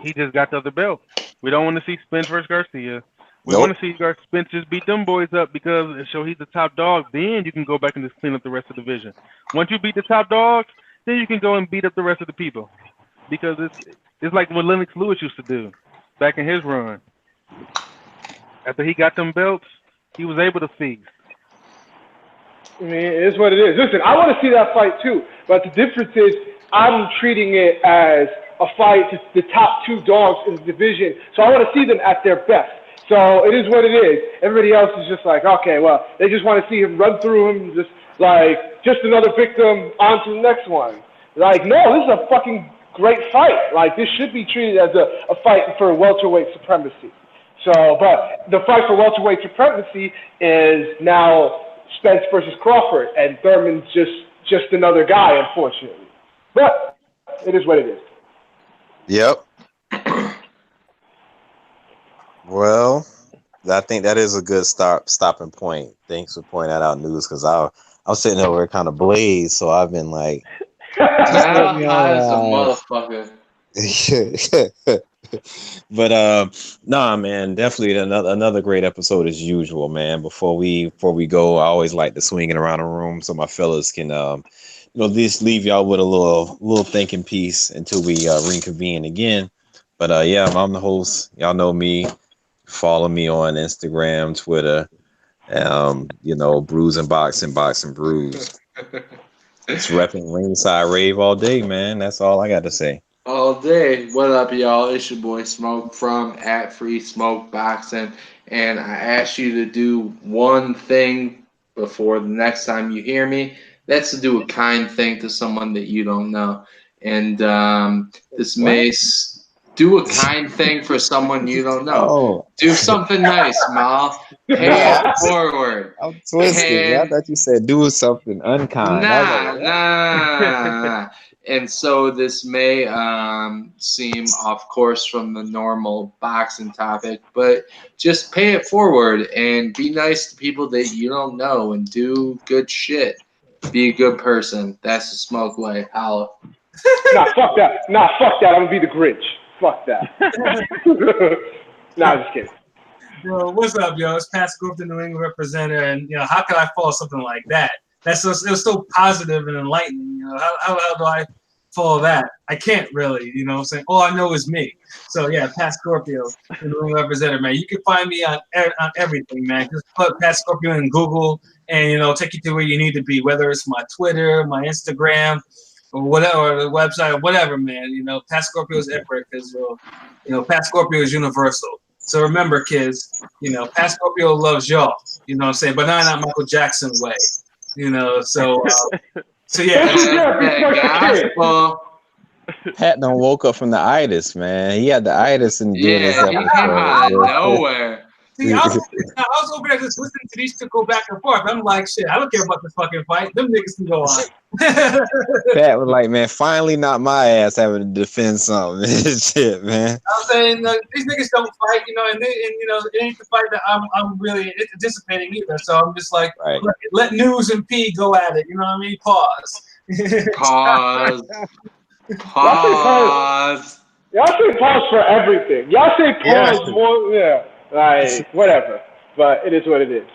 He just got the other belt. We don't want to see Spence versus Garcia. We want to see Spence just beat them boys up because it shows he's the top dog. Then you can go back and just clean up the rest of the division. Once you beat the top dogs, then you can go and beat up the rest of the people. Because it's like what Lennox Lewis used to do back in his run. After he got them belts, he was able to feast. I mean, it is what it is. Listen, I want to see that fight too, but the difference is I'm treating it as a fight to the top 2 dogs in the division, so I want to see them at their best. So it is what it is. Everybody else is just like, okay, well, they just want to see him run through him, just another victim, on to the next one. Like, no, this is a fucking great fight. Like, this should be treated as a fight for welterweight supremacy. So, but the fight for welterweight supremacy is now Spence versus Crawford, and Thurman's just another guy, unfortunately. But it is what it is. Yep. Well, I think that is a good stopping point. Thanks for pointing that out, News, because I was sitting over kind of blazed, so I've been like, high as a motherfucker. But nah, man, definitely another great episode as usual, man. Before we go, I always like to swing it around the room so my fellas can just leave y'all with a little thinking piece until we reconvene again. But yeah, I'm the host. Y'all know me. Follow me on Instagram, Twitter. Brews and Boxing Brews. It's repping Ringside Rave all day, man. That's all I got to say. All day. What up, y'all? It's your boy Smoke from @FreeSmokeBoxing, and I asked you to do one thing before the next time you hear me. That's to do a kind thing to someone that you don't know. And do a kind thing for someone you don't know. Oh. Do something nice, Mal. Pay it forward. I'm twisted. I thought you said do something unkind. Nah. And so this may seem off course from the normal boxing topic, but just pay it forward and be nice to people that you don't know and do good shit. Be a good person. That's the Smoke way. Holla. Nah, fuck that. I'm gonna be the Grinch. Fuck that. Nah, I'm just kidding. Yo, what's up, yo? It's Pat Scoop, the New England representative, and how could I follow something like that? It was so positive and enlightening. How do I follow that? I can't really. I'm saying all I know is me. So yeah, Pat Scorpio, the New England representative, man. You can find me on everything, man. Just put Pat Scorpio in Google, and take you to where you need to be. Whether it's my Twitter, my Instagram. or whatever, or the website, or whatever, man. You know, Pat Scorpio's everywhere because Pat Scorpio is universal. So remember, kids, Pat Scorpio loves y'all. You know what I'm saying? But not Michael Jackson way. So yeah. Pat done woke up from the itis, man. He had the itis and doing this episode. He came out of nowhere. See, I was over there just listening to these two go back and forth. I'm like, shit, I don't care about the fucking fight. Them niggas can go on. Pat was like, man, finally not my ass having to defend something. Shit, man. I'm saying these niggas don't fight, and it ain't the fight that I'm really anticipating either. So I'm just like, right. let News and P go at it. You know what I mean? Pause. Pause. Y'all say pause for everything. Y'all say pause more, like whatever. But it is what it is.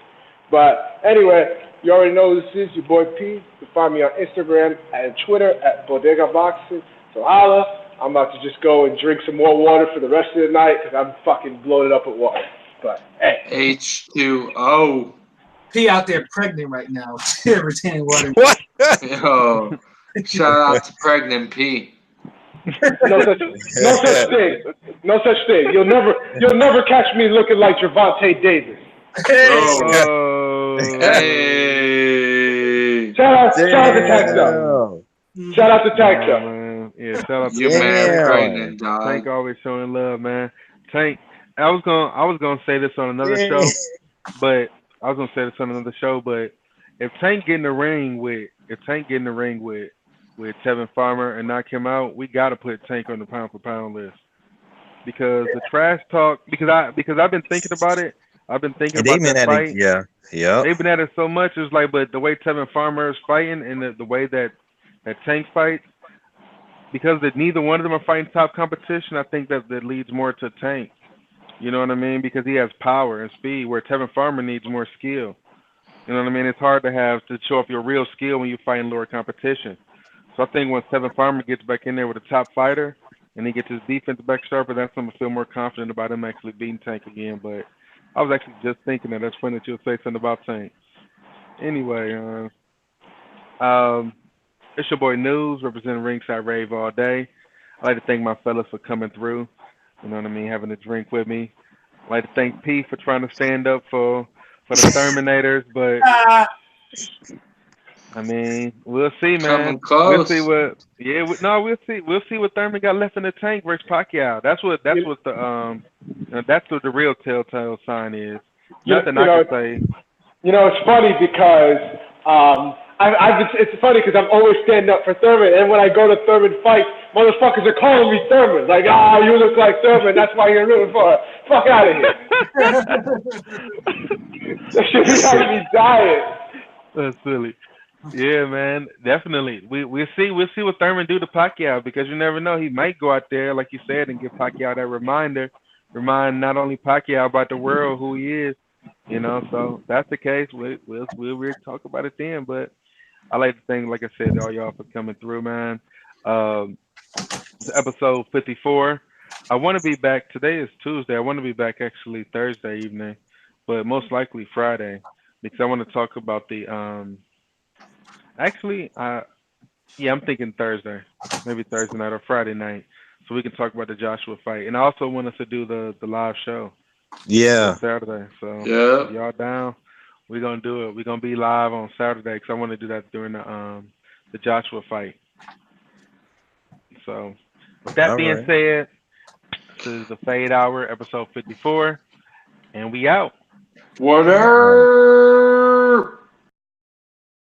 But anyway, you already know this is your boy P. You can find me on Instagram and Twitter at Bodega Boxing. So holla. I'm about to just go and drink some more water for the rest of the night because I'm fucking bloated up with water. But hey. H2O. P out there pregnant right now. Retaining water. What? Yo. Shout out to pregnant P. No such thing. No such thing. You'll never catch me looking like Gervonta Davis. Hey. Shout out to Tacto. Shout out to Tacto. Yeah, shout out to Your man pregnant, dog. Tank always showing love, man. Tank, I was gonna say this on another show, but if Tank get in the ring with Tevin Farmer and knock him out, we gotta put Tank on the pound for pound list because the trash talk. Because I've been thinking about it. I've been thinking about that fight. They've been at it so much. It's like, but the way Tevin Farmer is fighting and the way that Tank fights, because neither one of them are fighting top competition, I think that leads more to Tank. You know what I mean? Because he has power and speed, where Tevin Farmer needs more skill. You know what I mean? It's hard to show off your real skill when you're fighting lower competition. So I think when Tevin Farmer gets back in there with a top fighter and he gets his defense back sharper, that's when I feel more confident about him actually beating Tank again. But I was actually just thinking that. That's funny that you'll say something about Tank. Anyway, it's your boy News, representing Ringside Rave all day. I'd like to thank my fellas for coming through. You know what I mean? Having a drink with me. I'd like to thank P for trying to stand up for the Terminators, but I mean, we'll see, man. We'll see what. Yeah, we'll see. We'll see what Thurman got left in the tank versus Pacquiao. That's what the real telltale sign is. Nothing I can say. It's funny because it's funny because I'm always standing up for Thurman, and when I go to Thurman fights, motherfuckers are calling me Thurman. Like, you look like Thurman. That's why you're rooting for it. Fuck out of here. That should be having me dying. That's silly. Yeah, man, definitely. We'll see what Thurman do to Pacquiao, because you never know. He might go out there, like you said, and give Pacquiao that remind not only Pacquiao but the world who he is. So if that's the case, we'll talk about it then. But I like to thank, like I said, all y'all for coming through, man. It's episode 54. I want to be back. Today is Tuesday. I want to be back actually Thursday evening, but most likely Friday, because I want to talk about the I'm thinking Thursday, maybe Thursday night or Friday night, so we can talk about the Joshua fight. And I also want us to do the live show. Yeah. Saturday. So yeah, if y'all down, we're gonna do it. We're gonna be live on Saturday because I want to do that during the Joshua fight. So with that being said, this is the Fade Hour, episode 54, and we out. Water.